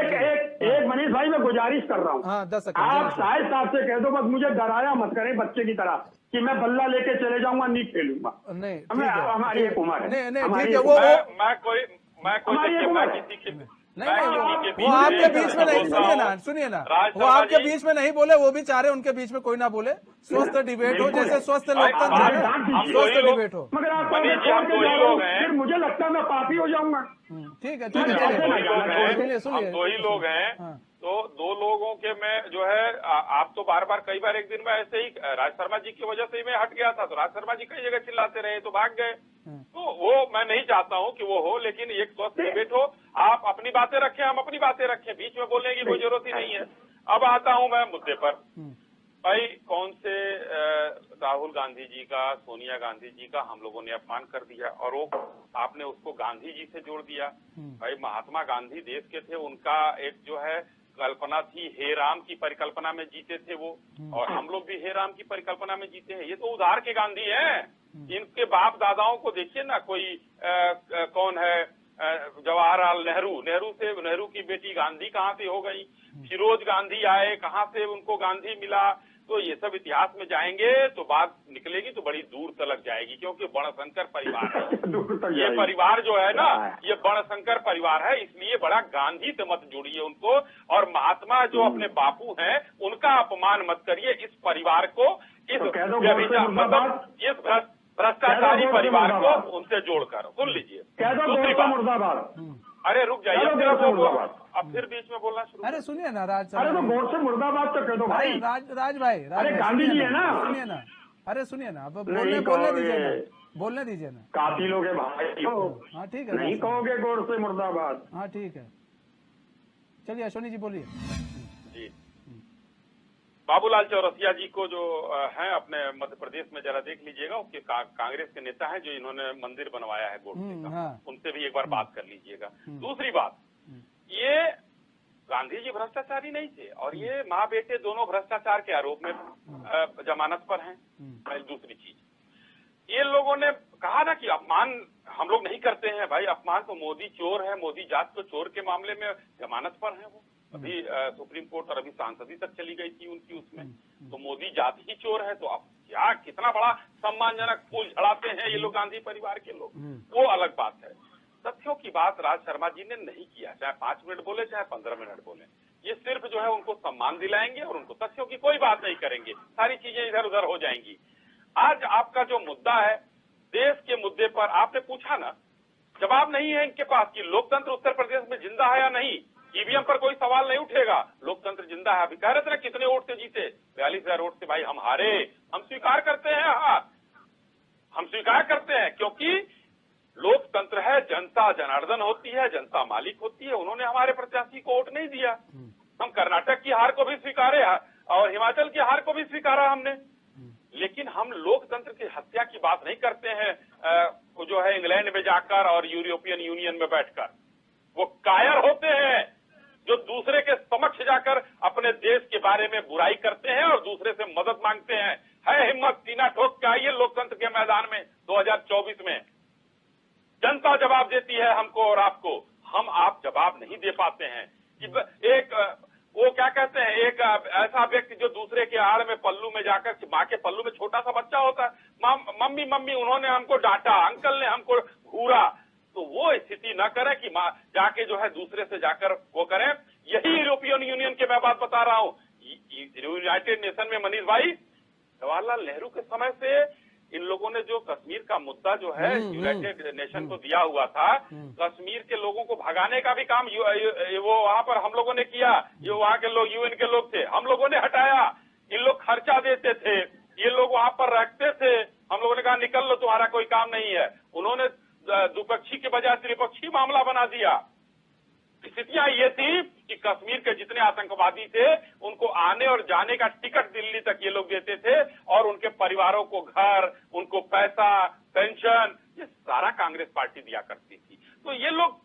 एक मनीष भाई मैं गुजारिश कर रहा हूँ, हाँ 10 सेकंड आप जल्दी से। साहिब साहब से कह दो बस मुझे डराया मत करें बच्चे की तरह कि मैं बल्ला लेके चले जाऊंगा, नहीं खेलूंगा। नहीं ठीक हमें है हमारी एक उम्र है। नहीं नहीं हमारी ठीक है एक वो उम्र है। मैं कोई हमारी देखिए, एक मैं उम्र है। किसी के नहीं नहीं वो मैं आपके किसी बीच के में नहीं बोलता हूं। सुनिए ना राज वो शर्मा आपके जी, बीच में नहीं बोले, वो भी चाह रहे उनके बीच में कोई ना बोले, स्वस्थ डिबेट हो, बिल्कुल जैसे स्वस्थ भाई, लोकतंत्र है आप ना, हम स्वस्थ दो ही लोग- डिबेट हो। मगर आप मनीष जी, छोड़ हम के दो जा ही रहे हो, लोग हैं। फिर मुझे लगता है मैं पापी हो जाऊंगा। ठीक है मैं चलिए ऐसे ना जाना हैं, सुनिए सुनिए हम दो ही लोग हैं। हाँ। तो दो लोगों के मैं जो है आप तो बार बार कई बार एक दिन में ऐसे ही राज शर्मा जी की वजह से ही मैं हट गया था, तो राज शर्मा जी कई जगह चिल्लाते रहे तो भाग गए। तो वो मैं नहीं चाहता हूं कि वो हो, लेकिन एक स्वस्थ डिबेट हो, आप अपनी बातें रखें, हम अपनी बातें रखें, बीच में बोलने की कोई जरूरत ही नहीं है। अब आता हूं मैं मुद्दे पर। भाई कौन से राहुल गांधी जी का, सोनिया गांधी जी का हम लोगों ने अपमान कर दिया और वो आपने उसको गांधी जी से जोड़ दिया। भाई महात्मा गांधी देश के थे, उनका एक जो है कल्पना थी, हे राम की परिकल्पना में जीते थे वो, और हम लोग भी हे राम की परिकल्पना में जीते हैं। ये तो उधार के गांधी हैं। इनके बाप दादाओं को देखिए ना, कोई कौन है, जवाहरलाल नेहरू की बेटी गांधी कहाँ से हो गई, फिरोज गांधी आए, कहाँ से उनको गांधी मिला। तो ये सब इतिहास में जाएंगे तो बात निकलेगी तो बड़ी दूर तलक जाएगी, क्योंकि बड़शंकर परिवार है ये परिवार जो है ना, ये बड़शंकर परिवार है, इसलिए बड़ा गांधी से मत जोड़िए उनको, और महात्मा जो अपने बापू हैं उनका अपमान मत करिए। इस परिवार को, इस भ्रष्टाचारी परिवार को उनसे जोड़कर सुन लीजिए। दूसरी बात, अरे रुक जाइए, अब फिर बीच में बोलना शुरू। अरे सुनिए ना राज अरे तो गौर से मुर्दाबाद तो कह दो भाई। राज भाई अरे गांधी जी है ना, सुनिए ना, अरे सुनिए ना, अब नहीं बोलने दीजिए ना काफी लोग है भाई। हाँ ठीक है नहीं कहोगे गौर से मुर्दाबाद? हाँ ठीक है चलिए अश्विनी जी बोलिए। जी, बाबूलाल चौरसिया जी को जो हैं अपने मध्य प्रदेश में जरा देख लीजिएगा, उसके कांग्रेस के नेता हैं जो इन्होंने मंदिर बनवाया है गोडसे का, हाँ। उनसे भी एक बार बात कर लीजिएगा। दूसरी बात, ये गांधी जी भ्रष्टाचारी नहीं थे और ये माँ बेटे दोनों भ्रष्टाचार के आरोप में जमानत पर हैं। दूसरी चीज, ये लोगों ने कहा ना कि अपमान हम लोग नहीं करते हैं। भाई अपमान तो मोदी चोर है, मोदी जात को चोर के मामले में जमानत पर है वो, अभी सुप्रीम कोर्ट और अभी सांसदी तक चली गई थी उनकी उसमें, तो मोदी जात ही चोर है। तो अब क्या कितना बड़ा सम्मानजनक फूल झड़ाते हैं ये लोग गांधी परिवार के लोग, वो अलग बात है। तथ्यों की बात राज शर्मा जी ने नहीं किया, चाहे 5 मिनट बोले चाहे 15 मिनट बोले, ये सिर्फ जो है उनको सम्मान दिलाएंगे और उनको तथ्यों की कोई बात नहीं करेंगे, सारी चीजें इधर उधर हो जाएंगी। आज आपका जो मुद्दा है देश के मुद्दे पर, आपने पूछा ना, जवाब नहीं है इनके पास कि लोकतंत्र उत्तर प्रदेश में जिंदा है या नहीं। ईवीएम पर कोई सवाल नहीं उठेगा, लोकतंत्र जिंदा है। अभी कह रहे थे ना कितने वोट से जीते, 42,000 वोट से। भाई हम हारे, हम स्वीकार करते हैं, हाँ हम स्वीकार करते हैं, क्योंकि लोकतंत्र है, जनता जनार्दन होती है, जनता मालिक होती है। उन्होंने हमारे प्रत्याशी को वोट नहीं दिया, हम कर्नाटक की हार को भी स्वीकारे और हिमाचल की हार को भी स्वीकारा हमने, लेकिन हम लोकतंत्र की हत्या की बात नहीं करते हैं। जो है इंग्लैंड में जाकर और यूरोपियन यूनियन में बैठकर वो कायर होते हैं जो दूसरे के समक्ष जाकर अपने देश के बारे में बुराई करते हैं और दूसरे से मदद मांगते हैं। है हिम्मत, सीना ठोक के आइए लोकतंत्र के मैदान में 2024 में। जनता जवाब देती है हमको और आपको, हम आप जवाब नहीं दे पाते हैं। एक वो क्या कहते हैं, एक ऐसा व्यक्ति जो दूसरे के आड़ में पल्लू में जाकर, माँ के पल्लू में छोटा सा बच्चा होता है, मम्मी मम्मी उन्होंने हमको डांटा, अंकल ने हमको घूरा, तो वो स्थिति न करें कि माँ जाके जो है दूसरे से जाकर वो करें। यही यूरोपियन यूनियन की मैं बात बता रहा हूँ। यूनाइटेड नेशन में मनीष भाई, जवाहरलाल नेहरू के समय से इन लोगों ने जो कश्मीर का मुद्दा जो है यूनाइटेड नेशन को दिया हुआ था, कश्मीर के लोगों को भगाने का भी काम वो वहां पर हम लोगों ने किया। ये वहां के लोग यूएन के लोग थे, हम लोगों ने हटाया। इन लोग खर्चा देते थे, ये लोग वहां पर रखते थे, हम लोगों ने कहा निकल लो, तुम्हारा कोई काम नहीं है। उन्होंने द्विपक्षीय के बजाय त्रिपक्षीय मामला बना दिया। स्थितियां ये थी कि कश्मीर के जितने आतंकवादी थे उनको आने और जाने का टिकट दिल्ली तक ये लोग देते थे और उनके परिवारों को घर, उनको पैसा, पेंशन, ये सारा कांग्रेस पार्टी दिया करती थी। तो ये लोग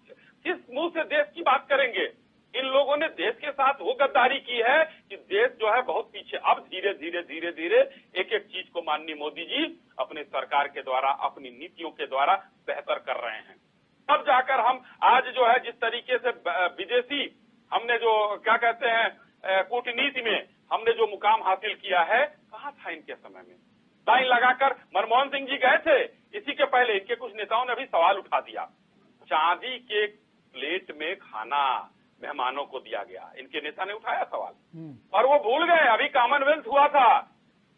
किस मुंह से देश की बात करेंगे? इन लोगों ने देश के साथ वो गद्दारी की है कि देश जो है बहुत पीछे। अब धीरे धीरे एक एक चीज को माननीय मोदी जी अपनी सरकार के द्वारा, अपनी नीतियों के द्वारा बेहतर कर रहे हैं। तब जाकर हम आज जो है जिस तरीके से विदेशी हमने जो क्या कहते हैं कूटनीति में हमने जो मुकाम हासिल किया है, कहाँ था इनके समय में? लाइन लगाकर मनमोहन सिंह जी गए थे, इसी के पहले इनके कुछ नेताओं ने भी सवाल उठा दिया। चांदी के प्लेट में खाना मेहमानों को दिया गया, इनके नेता ने उठाया सवाल और वो भूल गए। अभी कॉमनवेल्थ हुआ था,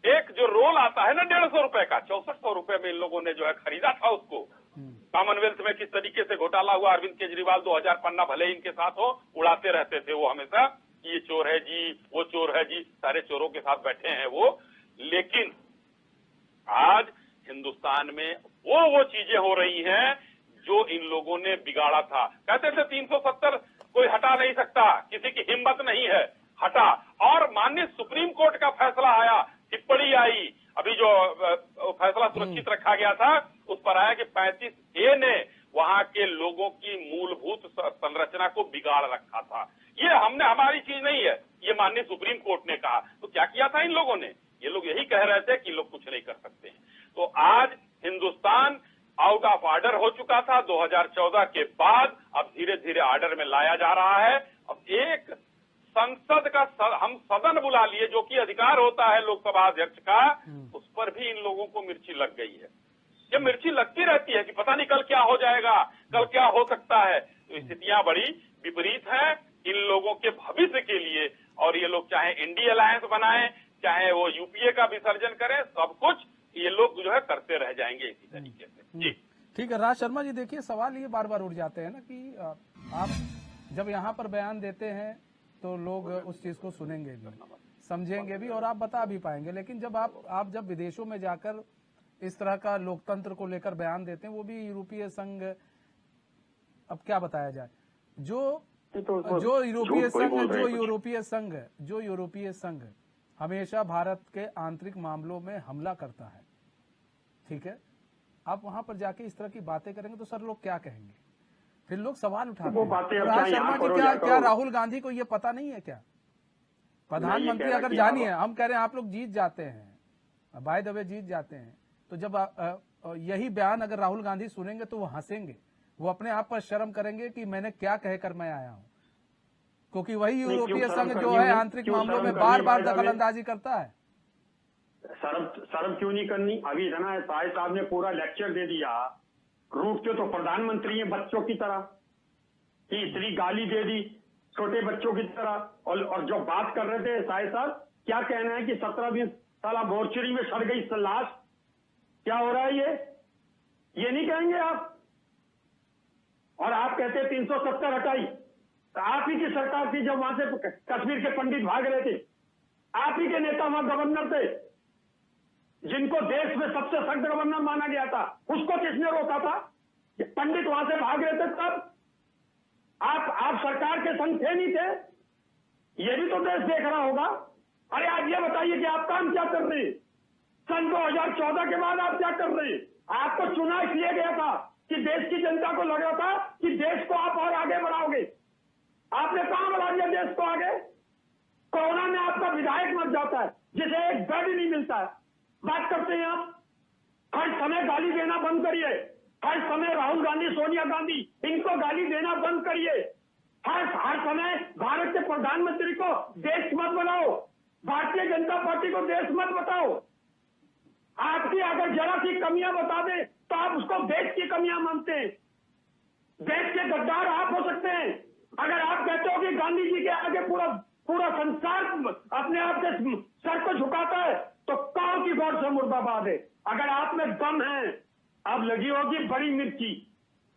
एक जो रोल आता है ना 150 रुपए का, 6400 रुपए में इन लोगों ने जो है खरीदा था उसको। कॉमनवेल्थ में किस तरीके से घोटाला हुआ, अरविंद केजरीवाल 2000 पन्ना भले इनके साथ हो, उड़ाते रहते थे वो हमेशा कि ये चोर है जी, वो चोर है जी, सारे चोरों के साथ बैठे हैं वो। लेकिन आज हिंदुस्तान में वो चीजें हो रही हैं जो इन लोगों ने बिगाड़ा था। कहते थे 370 कोई हटा नहीं सकता, किसी की हिम्मत नहीं है, हटा। और माननीय सुप्रीम कोर्ट का फैसला आया, टिप्पणी आई, अभी जो फैसला सुरक्षित रखा गया था उस पर आया कि 35A ने वहां के लोगों की मूलभूत संरचना को बिगाड़ रखा था। ये हमने, हमारी चीज नहीं है, ये माननीय सुप्रीम कोर्ट ने कहा। तो क्या किया था इन लोगों ने? ये लोग यही कह रहे थे कि लोग कुछ नहीं कर सकते हैं। तो आज हिंदुस्तान आउट ऑफ ऑर्डर हो चुका था 2014 के बाद, अब धीरे धीरे ऑर्डर में लाया जा रहा है। अब एक संसद का हम सदन बुला लिए, जो कि अधिकार होता है लोकसभा अध्यक्ष का, उस पर भी इन लोगों को मिर्ची लग गई है। ये मिर्ची लगती रहती है कि पता नहीं कल क्या हो जाएगा, कल क्या हो सकता है। तो स्थितियां बड़ी विपरीत हैं इन लोगों के भविष्य के लिए। और ये लोग चाहे इंडी अलायंस बनाएं, चाहे वो यूपीए का विसर्जन करें, सब कुछ ये लोग जो है करते रह जाएंगे इसी तरीके से। जी ठीक है। राज शर्मा जी, देखिए सवाल ये बार बार उठ जाते हैं ना कि आप जब यहाँ पर बयान देते हैं तो लोग उस चीज को सुनेंगे भी, समझेंगे भी और आप बता भी पाएंगे। लेकिन जब आप जब विदेशों में जाकर इस तरह का लोकतंत्र को लेकर बयान देते हैं, वो भी यूरोपीय संघ, अब क्या बताया जाए, जो यूरोपीय संघ हमेशा भारत के आंतरिक मामलों में हमला करता है, ठीक है, आप वहां पर जाके इस तरह की बातें करेंगे तो सर लोग क्या कहेंगे? फिर लोग सवाल उठाते हैं। राज शर्मा जी, क्या राहुल गांधी को ये पता नहीं है क्या? प्रधानमंत्री अगर जानिए, हम कह रहे हैं आप लोग जीत जाते हैं, बाय द वे जीत जाते हैं, तो जब यही बयान अगर राहुल गांधी सुनेंगे तो वो हंसेंगे, वो अपने आप पर शर्म करेंगे कि मैंने क्या कहकर मैं आया हूं, क्योंकि वही यूरोपीय संघ जो है आंतरिक मामलों में बार बार दखल अंदाजी करता है। शर्म क्यों नहीं करनी? अभी जना साहिब साहब ने पूरा लेक्चर दे दिया, रूठते तो प्रधानमंत्री हैं बच्चों की तरह, कि इतनी गाली दे दी छोटे बच्चों की तरह। और जो बात कर रहे थे साहिब साहब, क्या कहना है कि 17 दिन साला मोर्चरी में सड़ गई लाश, क्या हो रहा है ये नहीं कहेंगे आप? और आप कहते 370 हटाई, तो आप ही की सरकार थी जब वहां से कश्मीर के पंडित भाग रहे थे, आप ही के नेता वहां गवर्नर थे, जिनको देश में सबसे सख्त गवर्नर माना गया था, उसको किसने रोका था? पंडित वहां से भाग रहे थे तब आप सरकार के संग थे नहीं थे? ये भी तो देश देख रहा होगा। अरे आप ये बताइए कि आप काम क्या कर रहे हैं? सन 2014 के बाद आप क्या कर रहे हैं? आपको चुना इसलिए गया था कि देश की जनता को लगा था कि देश को आप और आगे बढ़ाओगे। आपने कहां बढ़ा दिया देश को आगे? कोरोना में आपका विधायक मर जाता है, जिसे एक बेड ही नहीं मिलता है। बात करते हैं आप, हर समय गाली देना बंद करिए। हर समय राहुल गांधी, सोनिया गांधी, इनको गाली देना बंद करिए। हर समय भारत के प्रधानमंत्री को देश मत बनाओ, भारतीय जनता पार्टी को देश मत बताओ। आपकी अगर जरा सी कमियां बता दे तो आप उसको देश की कमियां मानते हैं। देश के गद्दार आप हो सकते हैं। अगर आप कहते हो कि गांधी जी के आगे पूरा संसार अपने आप के सर को झुकाता है, तो कहो की गौर से मुर्दाबाद है। अगर आप में दम है, अब लगी होगी बड़ी मिर्ची,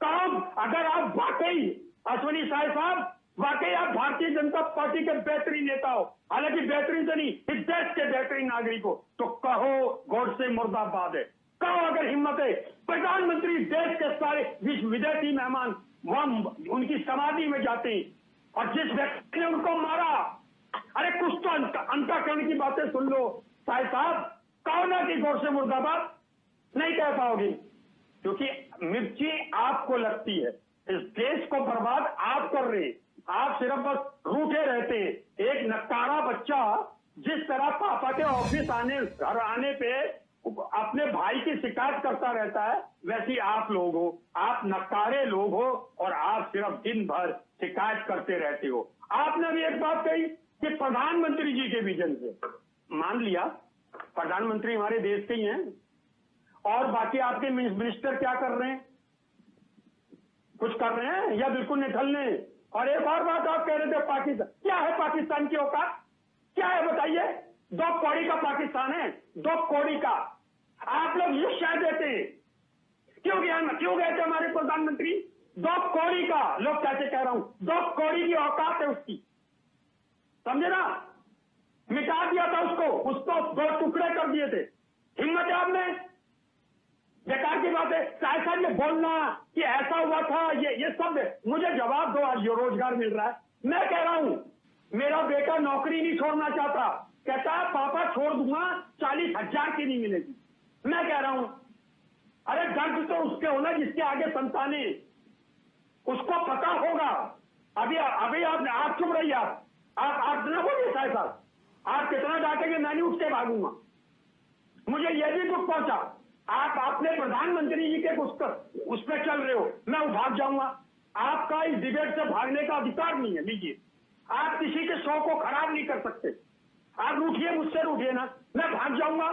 कहो अगर आप वाकई अश्विनी साहब वाकई आप भारतीय जनता पार्टी के बेहतरीन नेता हो, हालांकि बेहतरीन से नहीं, इस देश के बेहतरीन नागरिक हो, तो कहो गौर से मुर्दाबाद है। कहो अगर हिम्मत है। प्रधानमंत्री देश के सारे विदेशी मेहमान वहां उनकी समाधि में जाते हैं और जिस व्यक्ति ने उनको मारा, अरे कुछ तो अंतःकरण की बातें सुन लो साहब। कौन है कि गौर से मुर्दाबाद नहीं कह पाओगे, क्योंकि मिर्ची आपको लगती है। इस देश को बर्बाद आप कर रहे, आप सिर्फ बस रूठे रहते। एक नकारा बच्चा जिस तरह पापा के ऑफिस आने घर आने पे अपने भाई की शिकायत करता रहता है, वैसी आप लोग हो। आप नकारे लोग हो और आप सिर्फ दिन भर शिकायत करते रहते हो। आपने भी एक बात कही कि प्रधानमंत्री जी के विजन से, मान लिया प्रधानमंत्री हमारे देश के ही हैं, और बाकी आपके मिनिस्टर क्या कर रहे हैं? कुछ कर रहे हैं या बिल्कुल निठल्ले? और एक और बात आप कह रहे थे पाकिस्तान, क्या है पाकिस्तान की औकात? क्या है बताइए? 2 कौड़ी का पाकिस्तान है, 2 कौड़ी का। आप लोग ये शायद देते हैं, क्यों गए थे हमारे प्रधानमंत्री? 2 कौड़ी का, लोग कैसे कह रहा हूं, 2 कौड़ी की औकात है उसकी, समझे ना? मिटा दिया था उसको 2 टुकड़े कर दिए थे। हिम्मत है आपने? बेकार की बात है। साहब ये बोलना कि ऐसा हुआ था, ये सब मुझे जवाब दो। आज रोजगार मिल रहा है, मैं कह रहा हूं मेरा बेटा नौकरी नहीं छोड़ना चाहता, कहता है पापा छोड़ दूंगा, 40,000 की नहीं मिलेगी। मैं कह रहा हूं अरे दर्द तो उसके होना जिसके आगे संताने, उसको पता होगा। अभी आप चुप रहिए। आप न बोलिए साहब, आप कितना डांटेंगे, मैं नहीं उठ के भागूंगा। मुझे यह भी दुख पहुंचा, आप अपने प्रधानमंत्री जी के उस पर चल रहे हो, मैं भाग जाऊंगा। आपका इस डिबेट से भागने का अधिकार नहीं है। लीजिए, आप किसी के शो को खराब नहीं कर सकते। आप रूठिए, मुझसे रूठिए ना, मैं भाग जाऊंगा,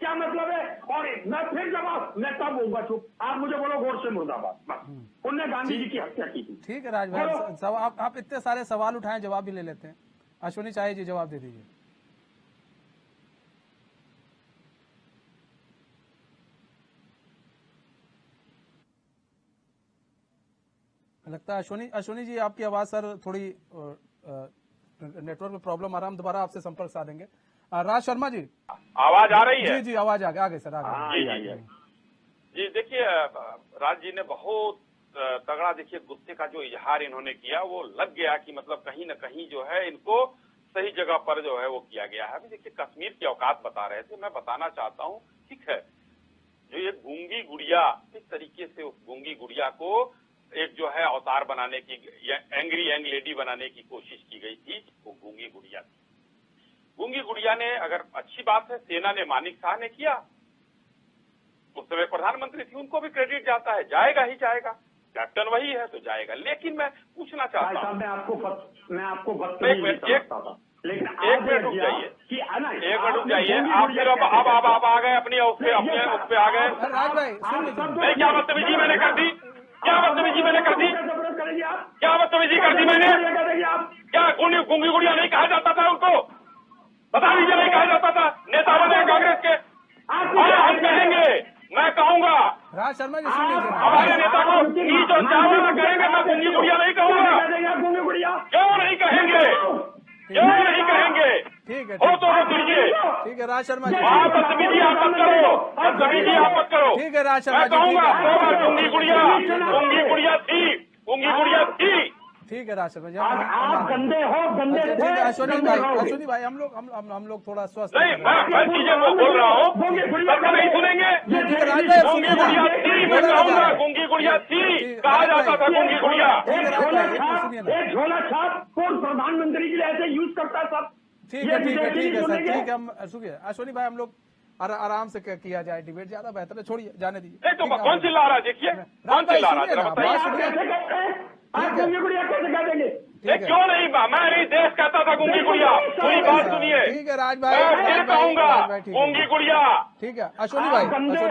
क्या मतलब है? और मैं फिर जवाब मैं तब होऊंगा चुप। आप मुझे बोलो गौर से मुर्दाबाद, बस। उनने गांधी जी की हत्या की थी। ठीक है राज भाई, आप इतने सारे सवाल उठाएं, जवाब भी ले लेते हैं। अश्विनी चाहे जी जवाब दे दीजिए। लगता है अश्विनी जी आपकी आवाज सर थोड़ी नेटवर्क में प्रॉब्लम आ रहा है, हम दोबारा आपसे संपर्क साधेंगे। राज शर्मा जी, आवाज आ रही है? जी जी आवाज आगे सर आगे। जी देखिए, राज जी ने बहुत तगड़ा, देखिए गुस्से का जो इजहार इन्होंने किया, वो लग गया कि मतलब कहीं न कहीं जो है इनको सही जगह पर जो है वो किया गया है। अभी देखिए कश्मीर की औकात बता रहे थे, मैं बताना चाहता हूँ, ठीक है, जो ये गूंगी गुड़िया, किस तरीके से उस गूंगी गुड़िया को एक जो है अवतार बनाने की, एंग्री यंग लेडी बनाने की कोशिश की गई थी, वो गूंगी गुड़िया थी। गूंगी गुड़िया ने, अगर अच्छी बात है, सेना ने, मानिक शाह ने किया, उस समय प्रधानमंत्री थी, उनको भी क्रेडिट जाता है, जाएगा ही जाएगा, कैप्टन वही है तो जाएगा। लेकिन मैं पूछना चाहता हूँ, मैं आपको लेकिन एक मिनट रुक जाइए, एक मिनट रुक जाइए। आप फिर अब आ गए अपने उस पे आ गए। राज भाई नहीं, क्या बदतमीजी मैंने कर दी? क्या बदतमीजी मैंने कर दी? क्या बदतमीजी कर दी मैंने? क्या गूंगी गुड़िया नहीं कहा जाता था उनको? बता दीजिए, नहीं कहा जाता था? नेता बने कांग्रेस के, हम कहेंगे, मैं कहूंगा राज शर्मा जी सुन लीजिए, हमारे नेता को नीच और चावल कहेंगे, मैं गूंगी गुड़िया नहीं कहूंगा। क्यों नहीं कहेंगे? क्यों नहीं कहेंगे? ठीक है, हो तो दीजिए। ठीक है राज शर्मा जी, बदतमीजी आप मत करो, बदतमीजी आप मत करो। ठीक है राज शर्मा मैं जी, कहूंगा गूंगी गुड़िया थी। ठीक है राज शर्मा जी, आप गंदे हो, गंदे थे। अश्विनी भाई हम लोग थोड़ा स्वस्थ नहीं, मैं चीजें वो बोल रहा हूँ, सबका नहीं सुनेंगे। गूंगी गुड़िया थी, मैं कहूंगा गूंगी गुड़िया थी, कहा जाता था गूंगी गुड़िया। एक झोला छाप पूर्व प्रधानमंत्री के लिए ऐसे यूज करता है सब। ठीक है सर, ठीक है, हम सुनिए अश्विनी भाई, हम लोग आराम से किया जाए डिबेट, ज्यादा बेहतर है, छोड़िए, जाने दीजिए। नहीं तो कौन चिल्ला रहा है? देखिए कौन चिल्ला रहा है, बताइए। आप गूंगी गुड़िया कैसे कह देंगे? क्यों नहीं? मैं नहीं, देश कहता था गूंगी गुड़िया। पूरी बात सुनिए। ठीक है राज भाई, मैं कहूंगा गूंगी गुड़िया। ठीक है अश्विनी भाई, गंदे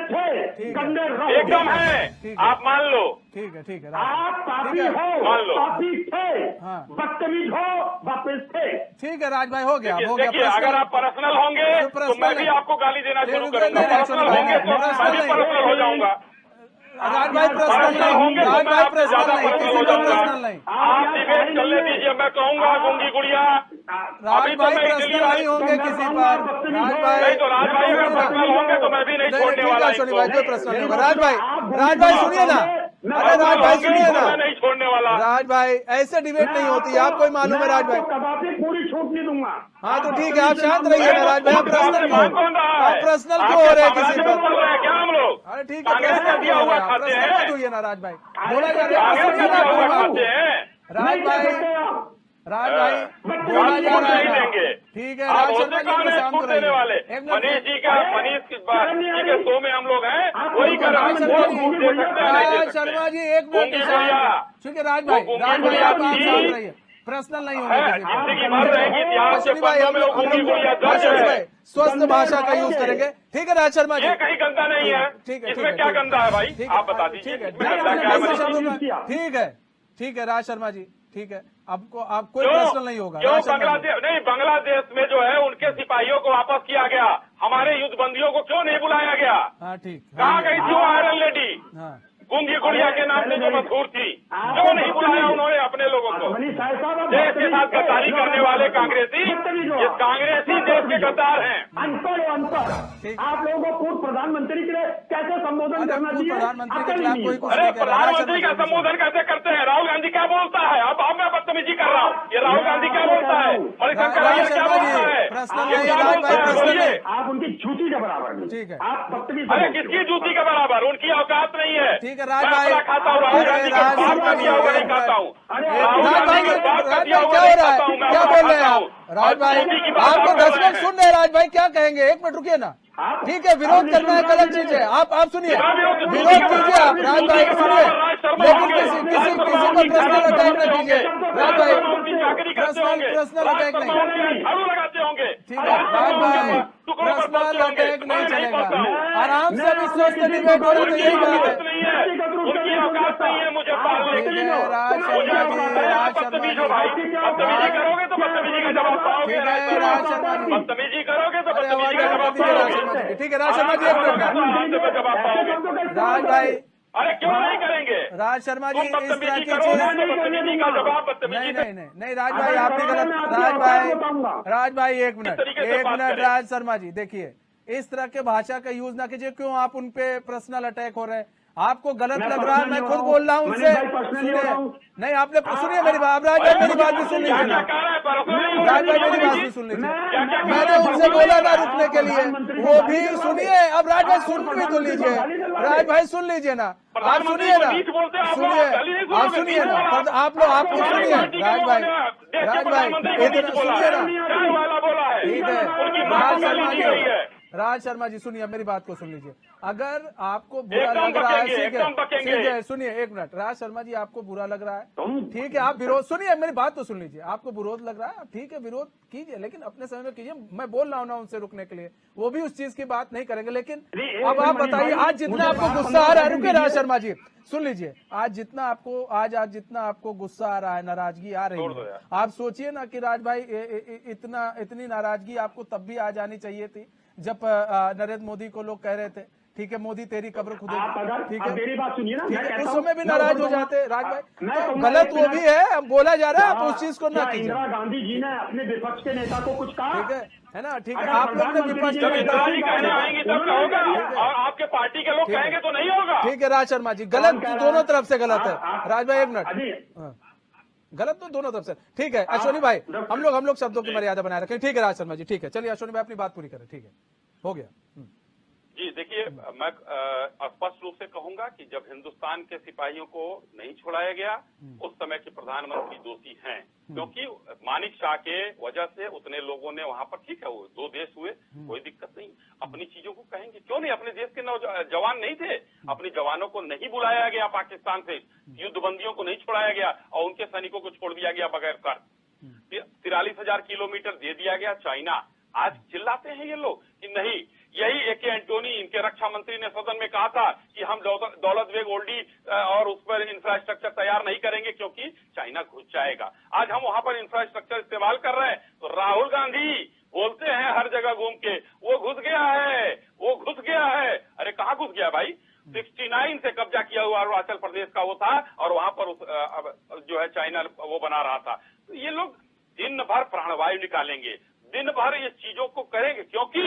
थे, गंदे रहो, एकदम है, आप मान लो। ठीक है आप पापी हो, मान लो। पापी थे, हाँ। बदतमीज हो, वापिस थे। ठीक है राज भाई, हो गया। देखिए, अगर आप पर्सनल होंगे तो मैं भी आपको गाली देना शुरू करूंगा। पर्सनल होंगे तो मैं भी पर्सनल हो जाऊंगा। राज भाई पर्सनल नहीं, राज भाई पर्सनल नहीं, किसी को पर्सनल नहीं। आप डिबेट चलने दीजिए, मैं कहूंगा गूंगी गुड़िया। राज भाई पर्सनल नहीं होंगे किसी पर। राज भाई नहीं तो राज भाई अगर पर्सनल होंगे तो मैं भी नहीं छोड़ने वाला। अश्विनी भाई कोई पर्सनल नहीं होगा। राज भाई सुनिए ना, मैं अरे राज भाई सुनिए ना, मैं नहीं छोड़ने वाला। राज भाई ऐसे डिबेट नहीं होती, आपको ही मालूम है राज भाई। कदापि पूरी छूट नहीं दूंगा। हाँ तो ठीक है, आप शांत रहिए ना राज भाई, आप पर्सनल क्यों, आप पर्सनल क्यों हो रहे हैं किसी पर? बोल रहे हैं क्या हम लोग? अरे ठीक है, पर्सनल क्यों हो रहे हैं, पर्सनल मत हुई है ना राज भाई, बोला जा रहा है, सुनिए ना क्यों खाते बाबू। हैं। राज भाई, राज भाई बोला जा रहा नहीं है, देंगे। ठीक है आप राज होते शर्मा जी काम को है शांत छूट देने वाले। रहिए। एक मिनट, मनीष जी के शो में हम लोग हैं, वही कर राज शर्मा जी, छूट दे सकते हैं, नहीं दे राज सकते। शर्मा जी एक मिनट गुंगी गुड़िया। क्योंकि राज भाई आप शांत रहिए, पर्सनल नहीं होने किसी पर। जिंदगी भर रहेगी इतिहास के अश्विनी भाई पन्नों में वो गुंगी गुड़िया दर्ज अश्विनी है। भाई स्वस्थ भाषा का यूज करेंगे, ठीक है राज शर्मा जी। ये कहीं गंदा नहीं है, ठीक है, इसमें क्या गंदा है भाई? ठीक है, आप बता दीजिए, ठीक है, इसमें गंदा क्या है? ऐसे मनीष? शब्दों में- ठीक है, ठीक है राज शर्मा जी, ठीक है, आपको आप कोई क्यों पर्सनल नहीं होगा क्यों राज शर्मा जी। बांग्लादेश नहीं, बांग्लादेश में जो है उनके सिपाहियों को वापस किया गया, हमारे युद्धबंदियों को क्यों नहीं बुलाया गया? हाँ ठीक, कहाँ गई थी वो आयरन लेडी? हाँ गुंगी गुड़िया के नाम से जो मशहूर थी, क्यों नहीं बुलाया उन्होंने अपने लोगों को? देश के साथ गद्दारी करने वाले कांग्रेसी, ये कांग्रेसी देश के गद्दार हैं। ठीक। आप लोगों को पूर्व प्रधानमंत्री के लिए कैसे संबोधन अरे करना पूर्व चाहिए? प्रधानमंत्री के अकल खिलाफ नहीं कोई है। कुछ अरे नहीं कह रहा है। प्रधानमंत्री का संबोधन कैसे करते हैं? राहुल गांधी क्या बोलता है? अब मैं बदतमीजी कर रहा हूँ, ये राहुल गांधी क्या बोलता है? मणिशंकर राज अय्यर क्या शर्मा जी, बोलता है? पर्सनल ये नहीं, क्या राज बोलता भाई है? पर्सनल बोलिए। नहीं। आप उनकी छूटी के बराबर नहीं। ठीक है। आप बदतमीज अरे समझते किसकी हो। जूती के बराबर? उनकी औकात नहीं है। ठीक है राज मैं भाई, अपना खाता हूँ, राहुल अरे गांधी राज का बाप शर्मा का जी, दिया हुआ नहीं एक खाता हूँ। मिनट। राहुल राज भाई गांधी का बाप का राज दिया भाई हुआ क्या नहीं हो रहा खाता हूँ, है, मैं क्या अपना बोल रहे हैं खाता आप? हूँ। राज भाई मोदी की बात आपको आप 10 बोल मिनट रहे सुन रहे हैं, राज भाई क्या कहेंगे, एक मिनट रुकिए ना। ठीक है, विरोध करना एक अलग चीज है, आप सुनिए, विरोध कीजिए आप राज भाई सुनिए, लेकिन किसी पर पर्सनल अटैक न कीजिए राज भाई, पर्सनल अटैक नहीं, झाड़ू लगाते होंगे। ठीक है राज भाई, पर्सनल अटैक नहीं चलेगा, आराम से अभी स्वस्थ डिबेट हो रहा है, तो यही बात है। नहीं है, उनकी औकात नहीं है मुझे पालने ठीक की। है राज शर्मा जी, राज शर्मा बदतमीज जी, हो भाई, बदतमीजी करोगे तो बदतमीजी का जवाब पाओगे। ठीक है राज शर्मा जी, बदतमीजी करोगे तो अरे आवाज बदतमीजी का बंद जवाब कीजिए राज पाओगे। शर्मा जी की। ठीक है राज शर्मा जी, एक मिनट जवाब पाओगे। राज भाई, अरे क्यों नहीं करेंगे? राज शर्मा जी तुम इस तरह बदतमीजी की करोगे चीज तो बदतमीजी का जवाब बदतमीजी नहीं राज भाई आप भी गलत, राज भाई एक मिनट, तरीके से एक बात मिनट करें। राज शर्मा जी देखिए, इस तरह के भाषा का यूज ना कीजिए, क्यों आप उन पे पर्सनल अटैक हो रहे हैं, आपको गलत लग रहा है, मैं खुद बोल रहा हूँ उनसे, सुनिए नहीं आपने सुनिए मेरी बात, राज भाई मेरी बात भी सुन लीजिए ना, राज भाई मेरी बात भी सुन लीजिए, मैंने उनसे बोला ना रुकने के लिए, वो भी सुनिए, अब राज भाई सुन भी तो लीजिए, राज भाई सुन लीजिए ना, आप सुनिए ना, सुनिए आप सुनिए ना, आप लोग आप लोग सुनिए राज भाई इतना सुनिए ना, ठीक है राज शर्मा जी, राज शर्मा जी सुनिए मेरी बात को सुन लीजिए, अगर आपको बुरा लग रहा है ठीक है सुनिए एक मिनट, राज शर्मा जी आपको बुरा लग रहा है, ठीक है आप विरोध, सुनिए मेरी बात तो सुन लीजिए, आपको विरोध लग रहा है ठीक है विरोध कीजिए, लेकिन अपने समय में कीजिए, मैं बोल रहा हूं ना उनसे रुकने के लिए, वो भी उस चीज की बात नहीं करेंगे, लेकिन अब आप बताइए आज जितना आपको गुस्सा आ रहा है, रुके राज शर्मा जी सुन लीजिए, आज जितना आपको गुस्सा आ रहा है, नाराजगी आ रही है, आप सोचिए ना कि राज भाई इतनी नाराजगी आपको तब भी आ जानी चाहिए थी जब नरेंद्र मोदी को लोग कह रहे थे ठीक है मोदी तेरी कब्र खुदेगी, ठीक है मेरी बात सुनिए ना, ठीक है, उस समय भी नाराज हो जाते राज भाई, तो गलत वो भी है, बोला जा रहा है, आप उस चीज को ना कीजिए, इंदिरा गांधी जी ने अपने विपक्ष के नेता को कुछ कहा, ठीक है ना, ठीक है, आप लोग ने विपक्ष के नेता, आएंगे तब होगा, और आपके पार्टी के लोग कहेंगे तो नहीं होगा। ठीक है राज शर्मा जी, गलत दोनों तरफ से गलत है, राज भाई एक मिनट, गलत तो दोनों तरफ से, ठीक है अश्विनी भाई हम लोग शब्दों की मर्यादा बनाए रखें, ठीक है राज शर्मा जी, ठीक है चलिए अश्विनी भाई अपनी बात पूरी करें, ठीक है हो गया। जी देखिए, मैं स्पष्ट रूप से कहूंगा कि जब हिंदुस्तान के सिपाहियों को नहीं छोड़ाया गया उस समय के प्रधानमंत्री दोषी हैं, क्योंकि मानिक शाह के वजह से उतने लोगों ने वहां पर, ठीक है वो 2 देश हुए, कोई दिक्कत नहीं, अपनी चीजों को कहेंगे, क्यों नहीं, अपने देश के जवान नहीं थे, अपने जवानों को नहीं बुलाया गया पाकिस्तान से, युद्धबंदियों को नहीं छोड़ाया गया और उनके सैनिकों को छोड़ दिया गया बगैर शर्त, 43,000 किलोमीटर दे दिया गया चाइना। आज चिल्लाते हैं ये लोग कि नहीं, यही ए.के. एंटोनी इनके रक्षा मंत्री ने सदन में कहा था कि हम दौलत बेग ओल्डी और उस पर इंफ्रास्ट्रक्चर तैयार नहीं करेंगे क्योंकि चाइना घुस जाएगा। आज हम वहां पर इंफ्रास्ट्रक्चर इस्तेमाल कर रहे हैं, तो राहुल गांधी बोलते हैं हर जगह घूम के वो घुस गया है, अरे कहाँ घुस गया भाई, 69 से कब्जा किया हुआ अरुणाचल प्रदेश का वो था और वहां पर जो है चाइना वो बना रहा था। तो ये लोग दिन भर प्राणवायु निकालेंगे, दिन भर ये चीजों को करेंगे, क्योंकि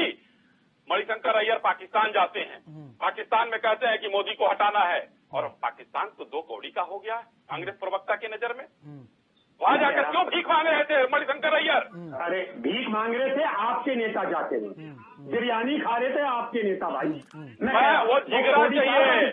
मणिशंकर अय्यर पाकिस्तान जाते हैं, पाकिस्तान में कहते हैं कि मोदी को हटाना है, और पाकिस्तान तो 2 कौड़ी का हो गया कांग्रेस प्रवक्ता की नजर में। वहां जाकर क्यों भीख मांग रहे थे मणिशंकर अय्यर? अरे भीख मांग रहे थे आपके नेता जाके, बिरयानी खा रहे थे आपके नेता भाई। मैं वो जिगरा चाहिए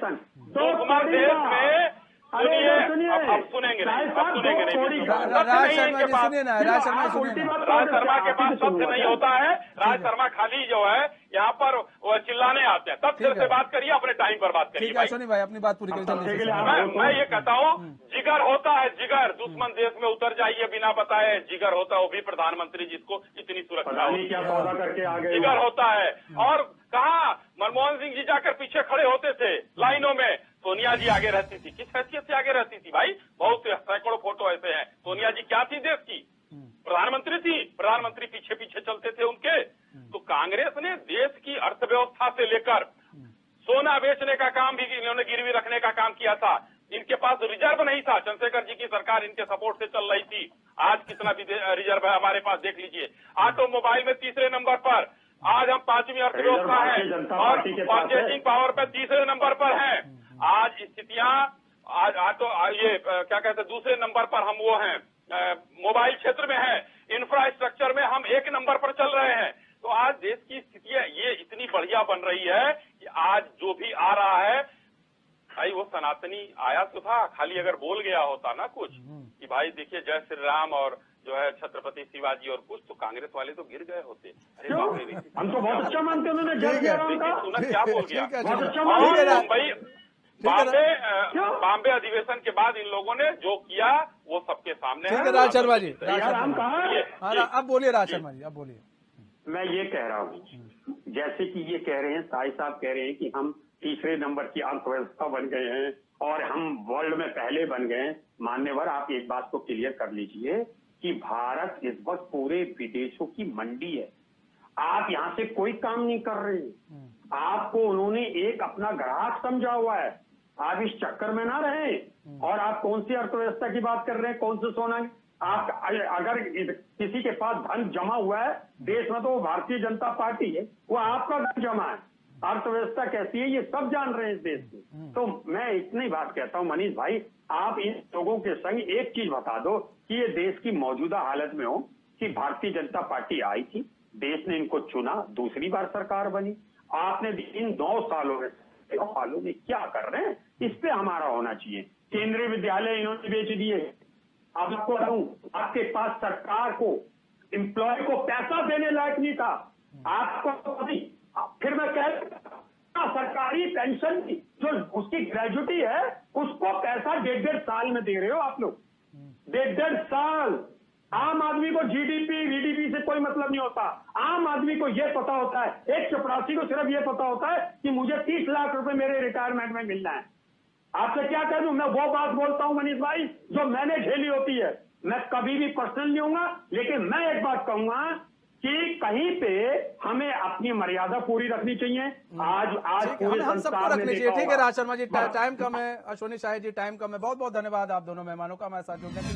दुश्मन देश में। सुनिए, अब सुनेंगे नहीं, अब सुनेंगे नहीं। राज शर्मा जी सुनिए ना, राज शर्मा सुनिए ना। राज शर्मा के पास तथ्य नहीं होता है। राज शर्मा खाली जो है यहाँ पर वो चिल्लाने आते हैं। तथ्य से बात करिए, अपने टाइम पर बात करिए। ठीक है सोनी भाई, अपनी बात पूरी करिए। मैं ये कहता हूँ, जिगर होता है, जिगर दुश्मन देश में उतर जाइए बिना बताए, जिगर होता है, वो भी प्रधानमंत्री जिसको इतनी सुरक्षा होती क्या सौदा करके आ गए, जिगर होता है। और कहा मनमोहन सिंह जी जाकर पीछे खड़े होते थे लाइनों में, सोनिया जी आगे रहती थी। किस हैसियत से आगे रहती थी भाई? बहुत से सैकड़ों फोटो ऐसे हैं। सोनिया जी क्या थी देश की? प्रधानमंत्री थी, प्रधानमंत्री पीछे पीछे चलते थे उनके। तो कांग्रेस ने देश की अर्थव्यवस्था से लेकर सोना बेचने का काम भी इन्होंने गिरवी रखने का काम किया था। इनके पास रिजर्व नहीं था, चंद्रशेखर जी की सरकार इनके सपोर्ट से चल रही थी। आज कितना रिजर्व है हमारे पास देख लीजिए। ऑटोमोबाइल में तीसरे नंबर पर, आज हम 5वीं अर्थव्यवस्था है, और परचेसिंग पावर पे तीसरे नंबर पर है। आज स्थितियां, आज ये क्या कहते हैं, दूसरे नंबर पर हम वो हैं, मोबाइल क्षेत्र में है, इंफ्रास्ट्रक्चर में हम 1 नंबर पर चल रहे हैं। तो आज देश की स्थितियां ये इतनी बढ़िया बन रही है कि आज जो भी आ रहा है भाई, वो सनातनी आया तो था, खाली अगर बोल गया होता ना कुछ कि भाई देखिए जय श्री राम और जो है छत्रपति शिवाजी और कुछ, तो कांग्रेस वाले तो गिर गए होते। अरे बाप रे, हम तो बहुत अच्छा मानते हैं उन्होंने जय श्री राम का। सुना क्या बोल गया? ठीक है, बॉम्बे अधिवेशन के बाद इन लोगों ने जो किया वो सबके सामने है। ठीक है राज शर्मा जी, अब बोलिए राज शर्मा जी, अब बोलिए। मैं ये कह रहा हूँ, जैसे कि ये कह रहे हैं, साई साहब कह रहे हैं कि हम तीसरे नंबर की अर्थव्यवस्था बन गए हैं और हम वर्ल्ड में पहले बन गए हैं। मान्यवर, आप एक बात को क्लियर कर लीजिए कि भारत इस वक्त पूरे विदेशों की मंडी है। आप यहाँ से कोई काम नहीं कर रहे हैं, आपको उन्होंने एक अपना ग्राहक समझा हुआ है। आप इस चक्कर में ना रहें। और आप कौन सी अर्थव्यवस्था की बात कर रहे हैं, कौन से सोना? आप अगर किसी के पास धन जमा हुआ है देश में, तो वो भारतीय जनता पार्टी है, वो आपका धन जमा है। अर्थव्यवस्था कैसी है ये सब जान रहे हैं इस देश में। तो मैं इतनी बात कहता हूँ मनीष भाई, आप इन लोगों के संग एक चीज बता दो कि ये देश की मौजूदा हालत में हो कि भारतीय जनता पार्टी आई थी, देश ने इनको चुना, दूसरी बार सरकार बनी। आपने इन 9 सालों में क्या कर रहे हैं, इस पे हमारा होना चाहिए। केंद्रीय विद्यालय इन्होंने बेच दिए। अब आपको कहूं, आपके पास सरकार को, एम्प्लॉय को पैसा देने लायक नहीं था आपको। फिर मैं कह सरकारी पेंशन की जो उसकी ग्रेजुटी है, उसको पैसा 1.5 साल में दे रहे हो आप लोग। 1.5 साल। आम आदमी को जीडीपी वीडीपी से कोई मतलब नहीं होता। आम आदमी को यह पता होता है, एक चपरासी को सिर्फ यह पता होता है कि मुझे 30 लाख रुपए मेरे रिटायरमेंट में मिलना है। आपसे क्या कह दूं, मैं वो बात बोलता हूं मनीष भाई जो मैंने झेली होती है। मैं कभी भी पर्सनल नहीं होऊंगा, लेकिन मैं एक बात कहूंगा कि कहीं पे हमें अपनी मर्यादा पूरी रखनी चाहिए। आज पूरे हम सबको संसार में रखनी चाहिए। देखा ठीक है होगा। राज शर्मा जी, टाइम कम है, अश्विनी शाही जी टाइम कम है। बहुत बहुत धन्यवाद आप दोनों मेहमानों का हमारे साथ जुड़ने के लिए।